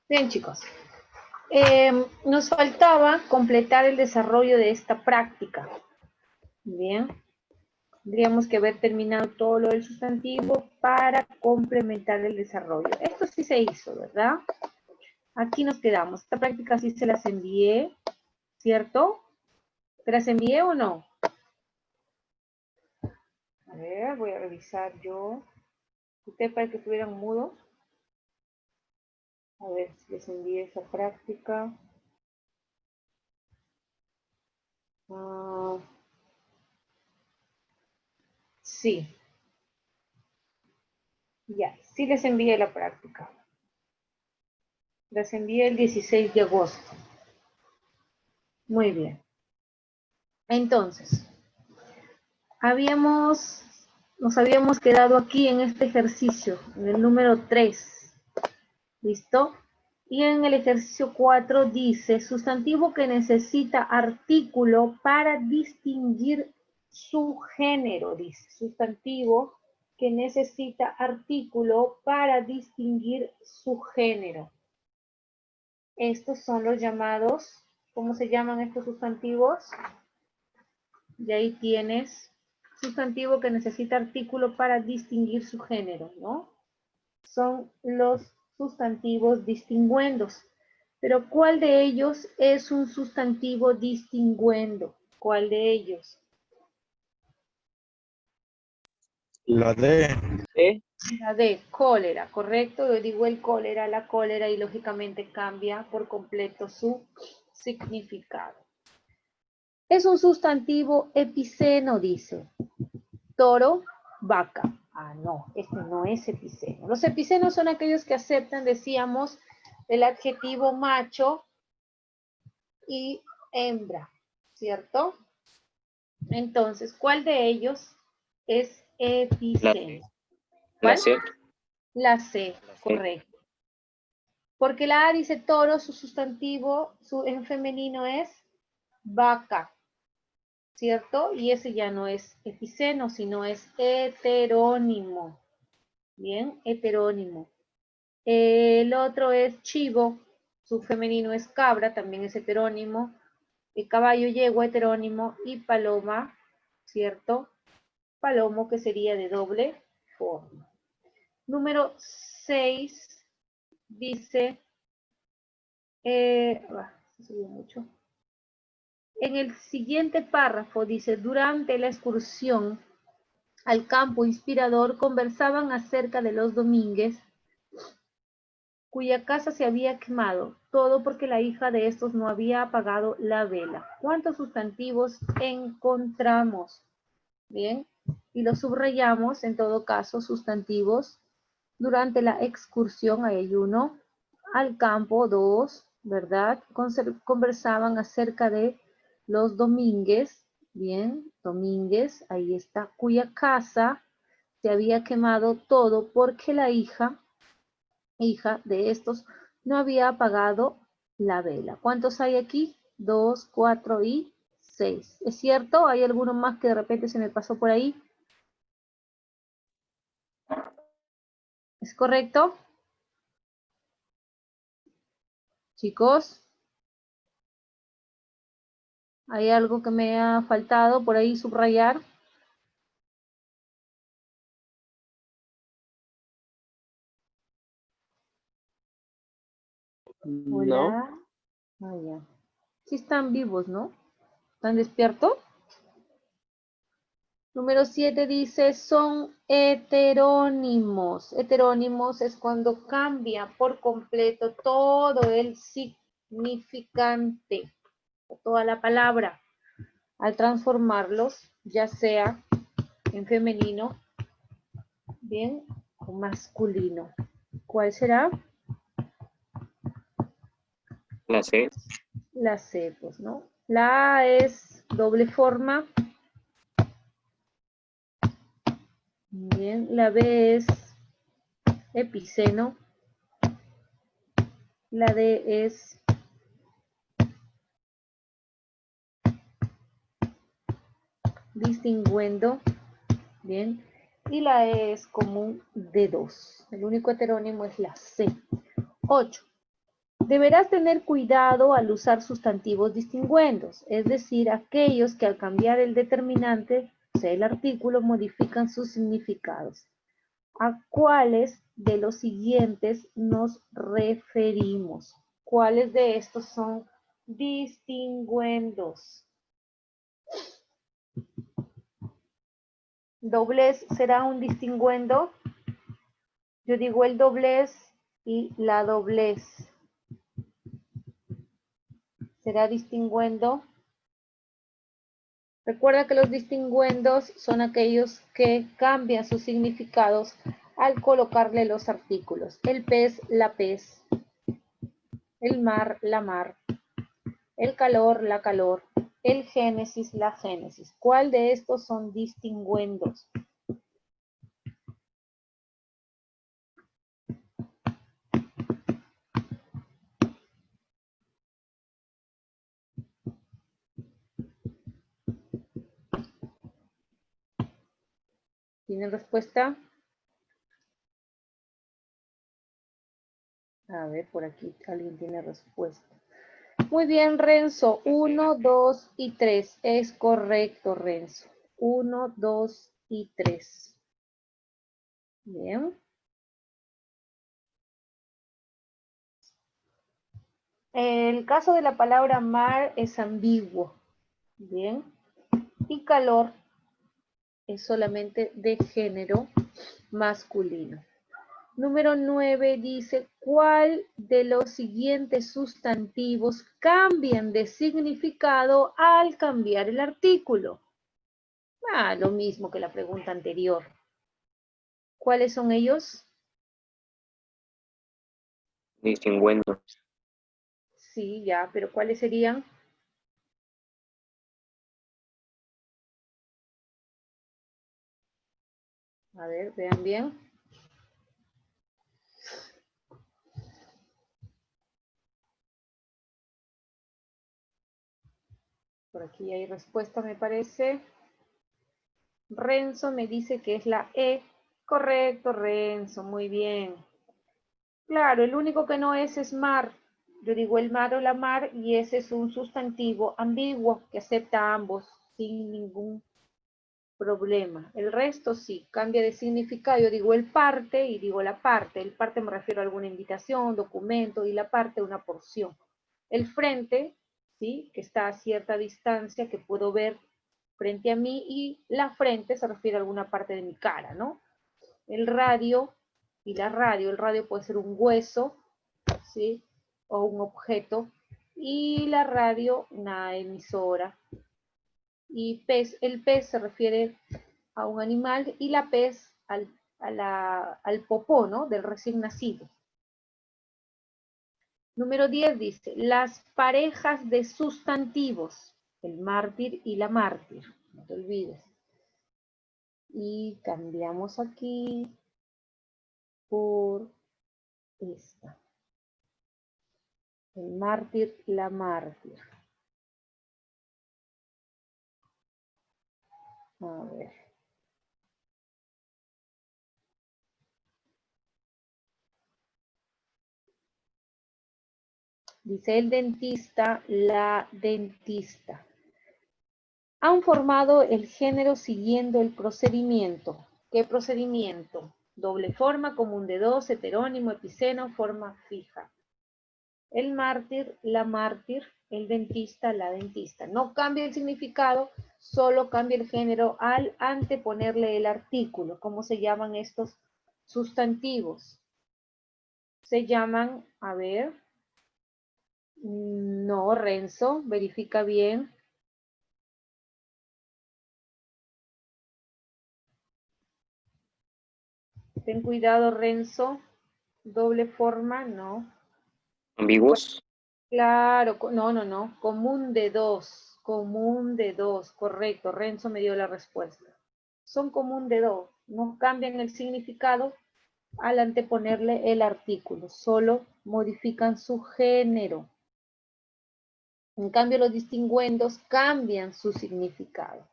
Bien, chicos. Nos faltaba completar el desarrollo de esta práctica. Bien. Tendríamos que haber terminado todo lo del sustantivo para complementar el desarrollo. Esto sí se hizo, ¿verdad? Aquí nos quedamos. Esta práctica sí se las envié, ¿cierto? ¿Se las envié o no? A ver, voy a revisar yo. Usted para que estuvieran mudos. A ver si les envié esa práctica. Sí. Ya, sí les envié la práctica. Las envié el 16 de agosto. Muy bien. Entonces, nos habíamos quedado aquí en este ejercicio, en el número 3. ¿Listo? Y en el ejercicio 4 dice, sustantivo que necesita artículo para distinguir su género, dice. Sustantivo que necesita artículo para distinguir su género. Estos son los llamados, ¿cómo se llaman estos sustantivos? Y ahí tienes sustantivo que necesita artículo para distinguir su género, ¿no? Son los sustantivos distinguendos. Pero ¿cuál de ellos es un sustantivo distinguendo? ¿Cuál de ellos? La D. ¿Sí? La de cólera, ¿correcto? Yo digo el cólera, la cólera y lógicamente cambia por completo su significado. Es un sustantivo epiceno, dice. Toro, vaca. Ah, no, este no es epiceno. Los epicenos son aquellos que aceptan, decíamos, el adjetivo macho y hembra, ¿cierto? Entonces, ¿cuál de ellos es epiceno? La ¿Cuál? C. La C, correcto. Porque la A dice toro, su sustantivo, en femenino es vaca, ¿cierto? Y ese ya no es epiceno, sino es heterónimo. Bien, heterónimo. El otro es chivo, su femenino es cabra, también es heterónimo. El caballo, yegua, heterónimo. Y paloma, ¿cierto? Palomo, que sería de doble forma. Número 6 dice, se subió mucho. En el siguiente párrafo dice, durante la excursión al campo inspirador conversaban acerca de los Domínguez, cuya casa se había quemado, todo porque la hija de estos no había apagado la vela. ¿Cuántos sustantivos encontramos? Bien, y los subrayamos, en todo caso, sustantivos. Durante la excursión, ahí hay uno. Al campo, 2, ¿verdad? Conversaban acerca de los Domínguez. Bien, Domínguez, ahí está. Cuya casa se había quemado todo porque la hija de estos no había apagado la vela. ¿Cuántos hay aquí? 2, 4 y 6. ¿Es cierto? ¿Hay alguno más que de repente se me pasó por ahí? ¿Es correcto? Chicos, ¿hay algo que me ha faltado por ahí subrayar? No. Hola. Ah, ya. Sí están vivos, ¿no? ¿Están despiertos? Número 7 dice, son heterónimos. Heterónimos es cuando cambia por completo todo el significante, toda la palabra, al transformarlos, ya sea en femenino, bien, o masculino. ¿Cuál será? La C. La C, pues, ¿no? La A es doble forma. Bien, la B es epiceno. La D es distinguendo. Bien. Y la E es común de 2. El único heterónimo es la C. 8. Deberás tener cuidado al usar sustantivos distinguendos, es decir, aquellos que al cambiar el determinante, o sea, el artículo, modifican sus significados. ¿A cuáles de los siguientes nos referimos? ¿Cuáles de estos son distinguendos? ¿Doblez será un distinguendo? Yo digo el doblez y la doblez. ¿Será distinguendo? Recuerda que los distinguendos son aquellos que cambian sus significados al colocarle los artículos. El pez, la pez. El mar, la mar. El calor, la calor. El génesis, la génesis. ¿Cuál de estos son distinguendos? ¿Tienen respuesta? A ver, por aquí alguien tiene respuesta. Muy bien, Renzo. 1, 2 y 3. Es correcto, Renzo. 1, 2 y 3. Bien. El caso de la palabra mar es ambiguo. Bien. Y calor es solamente de género masculino. Número 9 dice, ¿cuál de los siguientes sustantivos cambian de significado al cambiar el artículo? Lo mismo que la pregunta anterior. ¿Cuáles son ellos? Distinguendo. Sí, ya, pero ¿cuáles serían? A ver, vean bien. Por aquí hay respuesta, me parece. Renzo me dice que es la E. Correcto, Renzo, muy bien. Claro, el único que no es mar. Yo digo el mar o la mar y ese es un sustantivo ambiguo que acepta ambos sin ningún problema. El resto sí, cambia de significado. Yo digo el parte y digo la parte. El parte me refiero a alguna invitación, documento y la parte una porción. El frente, ¿sí? Que está a cierta distancia que puedo ver frente a mí y la frente se refiere a alguna parte de mi cara, ¿no? El radio y la radio. El radio puede ser un hueso, ¿sí? O un objeto. Y la radio, una emisora. Y pez, el pez se refiere a un animal y la pez al popó, ¿no? Del recién nacido. Número 10 dice, las parejas de sustantivos, el mártir y la mártir, no te olvides. Y cambiamos aquí por esta. El mártir, la mártir. A ver. Dice el dentista, la dentista. Han formado el género siguiendo el procedimiento. ¿Qué procedimiento? Doble forma, común de dos, heterónimo, epiceno, forma fija. El mártir, la mártir, el dentista, la dentista. No cambia el significado, solo cambia el género al anteponerle el artículo. ¿Cómo se llaman estos sustantivos? Se llaman, a ver, no, Renzo, verifica bien. Ten cuidado, Renzo. Doble forma, no. Ambiguos. Claro, no. Común de dos. Común de dos. Correcto. Renzo me dio la respuesta. Son común de dos. No cambian el significado al anteponerle el artículo. Solo modifican su género. En cambio, los distinguendos cambian su significado.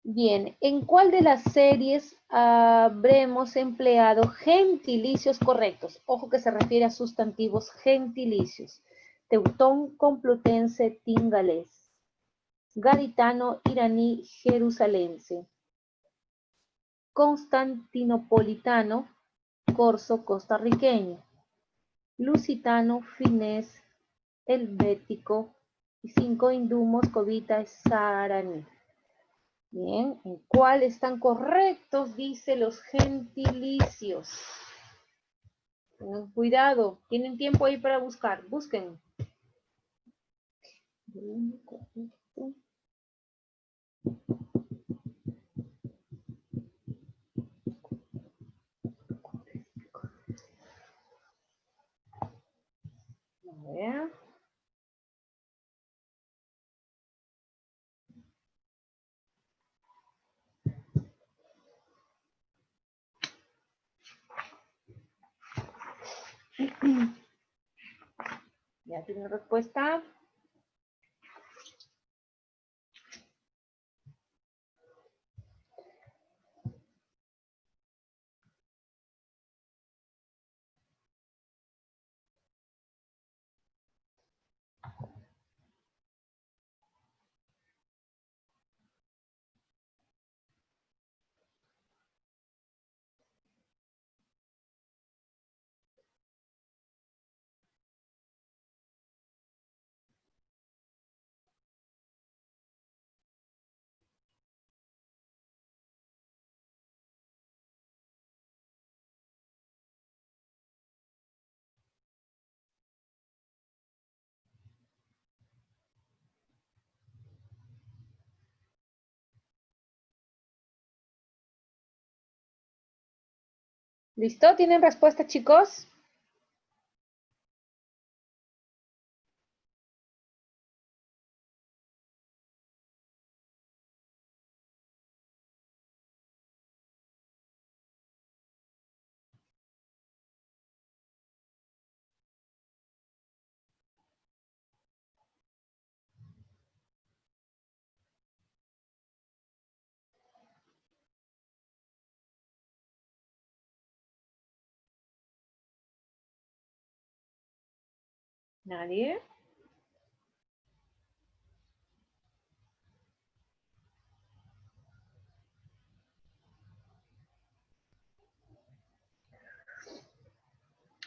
Bien, ¿en cuál de las series habremos empleado gentilicios correctos? Ojo que se refiere a sustantivos gentilicios. Teutón, complutense, tingalés. Gaditano, iraní, jerusalense. Constantinopolitano, corso, costarriqueño. Lusitano, finés, helvético. Y 5, hindú, moscovita, saharaní. Bien, ¿en cuál están correctos? Dice los gentilicios. Tengan cuidado, tienen tiempo ahí para buscar, busquen. A ver. ¿Ya tienen respuesta? ¿Listo? ¿Tienen respuesta, chicos? ¿Nadie?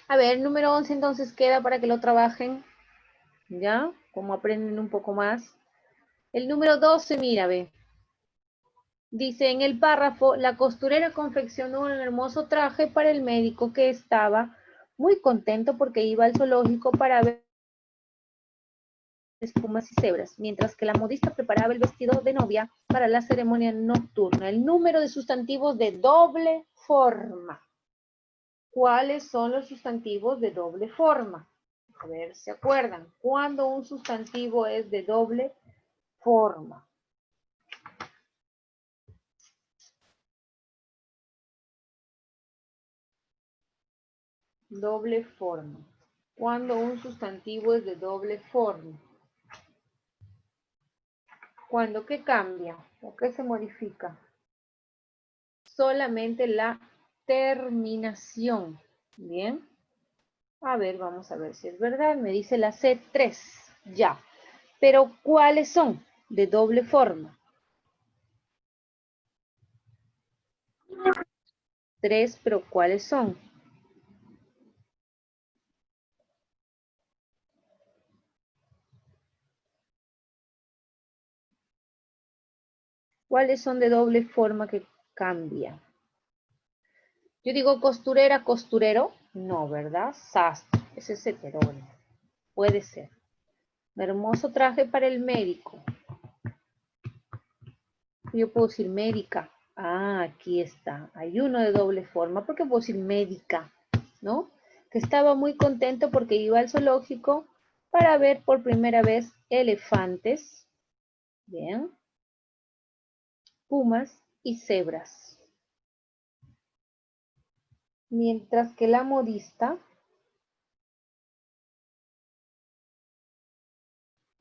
A ver, el número 11 entonces queda para que lo trabajen. ¿Ya? Como aprenden un poco más. El número 12, mira, ve. Dice en el párrafo, la costurera confeccionó un hermoso traje para el médico que estaba muy contento porque iba al zoológico para ver espumas y cebras, mientras que la modista preparaba el vestido de novia para la ceremonia nocturna. El número de sustantivos de doble forma. ¿Cuáles son los sustantivos de doble forma? A ver, ¿se acuerdan? ¿Cuándo un sustantivo es de doble forma? Doble forma. ¿Cuándo un sustantivo es de doble forma? ¿Cuándo qué cambia? ¿O qué se modifica? Solamente la terminación. Bien. A ver, vamos a ver si es verdad. Me dice la C3. Ya. Pero ¿cuáles son de doble forma? 3, pero ¿cuáles son? ¿Cuáles son de doble forma que cambia? Yo digo costurera, costurero. No, ¿verdad? Sastre. Ese es heterónimo. Puede ser. Un hermoso traje para el médico. Yo puedo decir médica. Ah, aquí está. Hay uno de doble forma. ¿Por qué puedo decir médica? ¿No? Que estaba muy contento porque iba al zoológico para ver por primera vez elefantes. Bien. Pumas y cebras. Mientras que la modista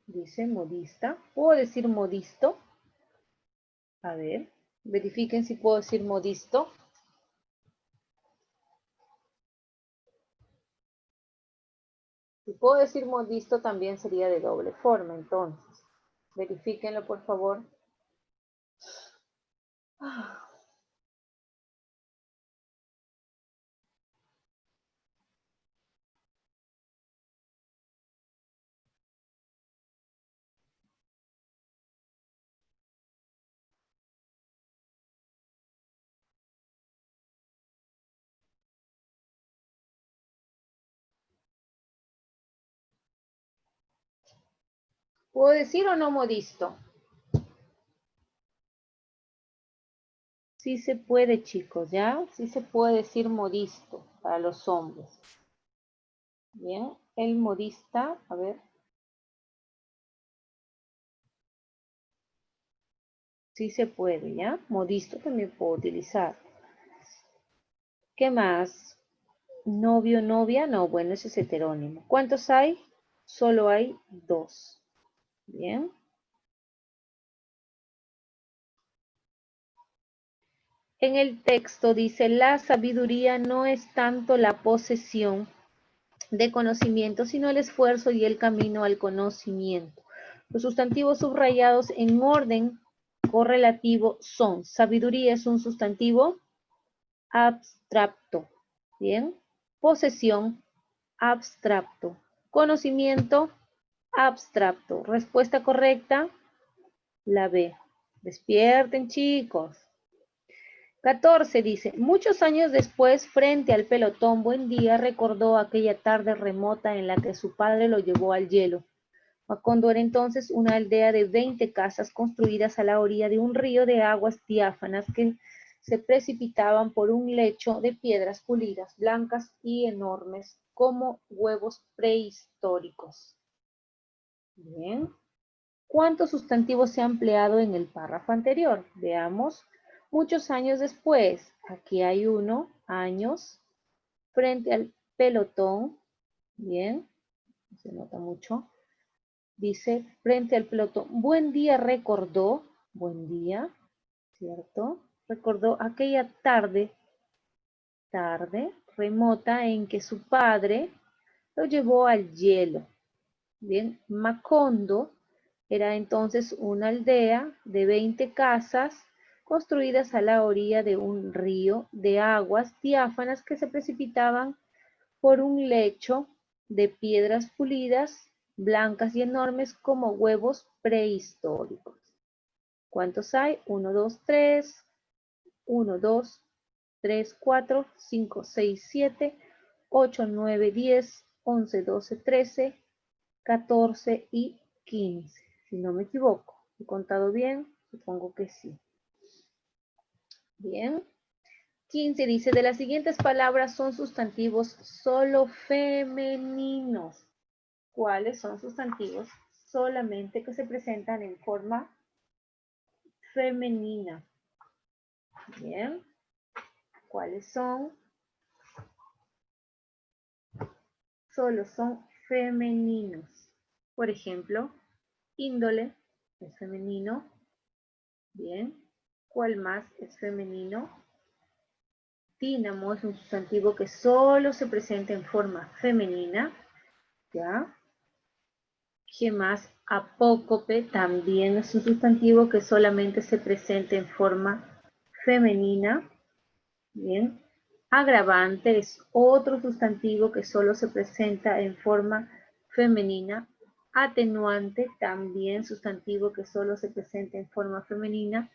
dice modista. ¿Puedo decir modisto? A ver, verifiquen si puedo decir modisto. Si puedo decir modisto, también sería de doble forma, entonces. Verifíquenlo, por favor. ¿Puedo decir o no modisto? Sí se puede, chicos, ¿ya? Sí se puede decir modisto para los hombres. Bien, el modista, a ver. Sí se puede, ¿ya? Modisto también puedo utilizar. ¿Qué más? Novio, novia, no, bueno, ese es heterónimo. ¿Cuántos hay? Solo hay 2. Bien. En el texto dice, la sabiduría no es tanto la posesión de conocimiento, sino el esfuerzo y el camino al conocimiento. Los sustantivos subrayados en orden correlativo son, sabiduría es un sustantivo abstracto, ¿bien? Posesión, abstracto. Conocimiento, abstracto. Respuesta correcta, la B. Despierten, chicos. 14 dice, muchos años después, frente al pelotón, Buen Día recordó aquella tarde remota en la que su padre lo llevó al hielo. Macondo era entonces una aldea de 20 casas construidas a la orilla de un río de aguas diáfanas que se precipitaban por un lecho de piedras pulidas, blancas y enormes, como huevos prehistóricos. Bien. ¿Cuántos sustantivos se ha empleado en el párrafo anterior? Veamos. Muchos años después, aquí hay uno, años, frente al pelotón, bien, se nota mucho, dice, frente al pelotón, Buen Día recordó, buen día, ¿cierto? Recordó aquella tarde remota en que su padre lo llevó al hielo, bien, Macondo era entonces una aldea de 20 casas construidas a la orilla de un río de aguas diáfanas que se precipitaban por un lecho de piedras pulidas, blancas y enormes como huevos prehistóricos. ¿Cuántos hay? 1, 2, 3, 1, 2, 3, 4, 5, 6, 7, 8, 9, 10, 11, 12, 13, 14 y 15. Si no me equivoco. ¿He contado bien? Supongo que sí. Bien. 15 dice, de las siguientes palabras son sustantivos solo femeninos. ¿Cuáles son sustantivos solamente que se presentan en forma femenina? Bien. ¿Cuáles son? Solo son femeninos. Por ejemplo, índole es femenino. Bien. ¿Cuál más es femenino? Dínamo es un sustantivo que solo se presenta en forma femenina. ¿Ya? ¿Qué más? Apócope también es un sustantivo que solamente se presenta en forma femenina. Bien. Agravante es otro sustantivo que solo se presenta en forma femenina. Atenuante también sustantivo que solo se presenta en forma femenina.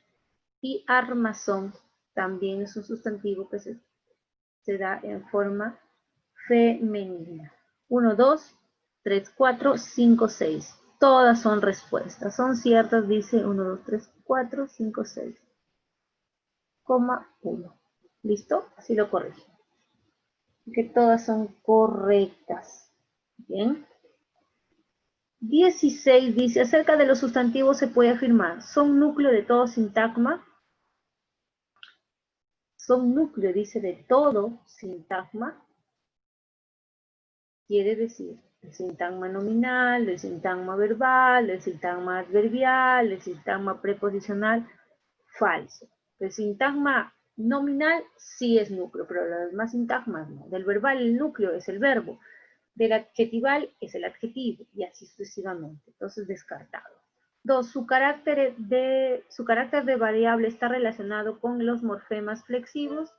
Y armazón también es un sustantivo que se da en forma femenina. 1, 2, 3, 4, 5, 6. Todas son respuestas. Son ciertas, dice 1, 2, 3, 4, 5, 6. 1. ¿Listo? Así lo corrijo. Que todas son correctas. Bien. 16 dice, acerca de los sustantivos se puede afirmar, son núcleo de todo sintagma. Son núcleo, dice, de todo sintagma. Quiere decir, el sintagma nominal, el sintagma verbal, el sintagma adverbial, el sintagma preposicional, falso. El sintagma nominal sí es núcleo, pero los demás sintagmas no. Del verbal el núcleo es el verbo, del adjetival es el adjetivo, y así sucesivamente. Entonces, descartado. 2. Su carácter de variable está relacionado con los morfemas flexivos.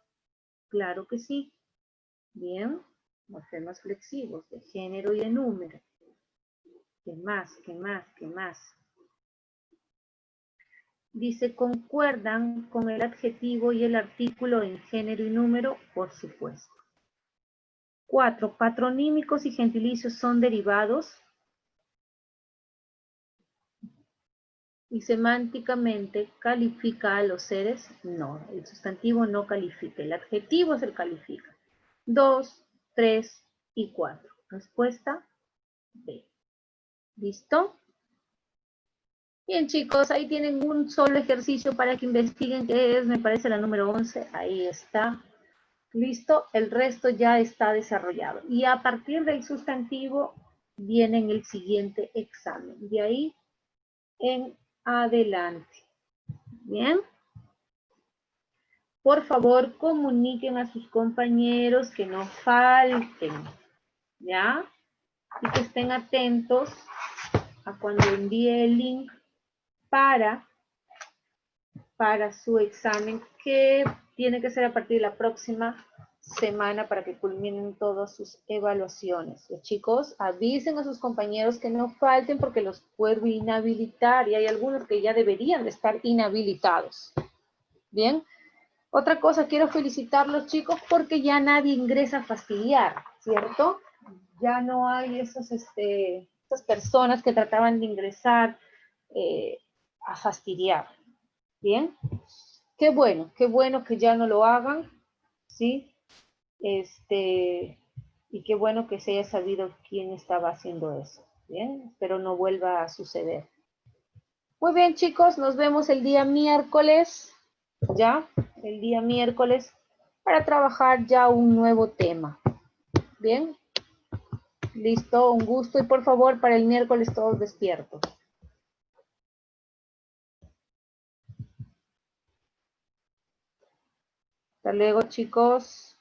Claro que sí. Bien. Morfemas flexivos de género y de número. ¿Qué más? ¿Qué más? ¿Qué más? Dice, ¿concuerdan con el adjetivo y el artículo en género y número? Por supuesto. 4. ¿Patronímicos y gentilicios son derivados? ¿Y semánticamente califica a los seres? No, el sustantivo no califica, el adjetivo es el califica. 2, 3 y 4. Respuesta B. ¿Listo? Bien, chicos, ahí tienen un solo ejercicio para que investiguen qué es, me parece la número 11. Ahí está. Listo, el resto ya está desarrollado. Y a partir del sustantivo viene en el siguiente examen. De ahí en adelante. Bien. Por favor, comuniquen a sus compañeros que no falten. ¿Ya? Y que estén atentos a cuando envíe el link para su examen, que tiene que ser a partir de la próxima semana para que culminen todas sus evaluaciones. Los chicos, avisen a sus compañeros que no falten porque los puedo inhabilitar y hay algunos que ya deberían de estar inhabilitados. Bien. Otra cosa, quiero felicitarlos, chicos, porque ya nadie ingresa a fastidiar, ¿cierto? Ya no hay esas personas que trataban de ingresar a fastidiar. ¿Bien? Qué bueno que ya no lo hagan, ¿sí? Y qué bueno que se haya sabido quién estaba haciendo eso, ¿bien? Espero no vuelva a suceder. Muy bien, chicos, nos vemos el día miércoles, ¿ya? El día miércoles para trabajar ya un nuevo tema. ¿Bien? Listo, un gusto y por favor para el miércoles todos despiertos. Hasta luego, chicos.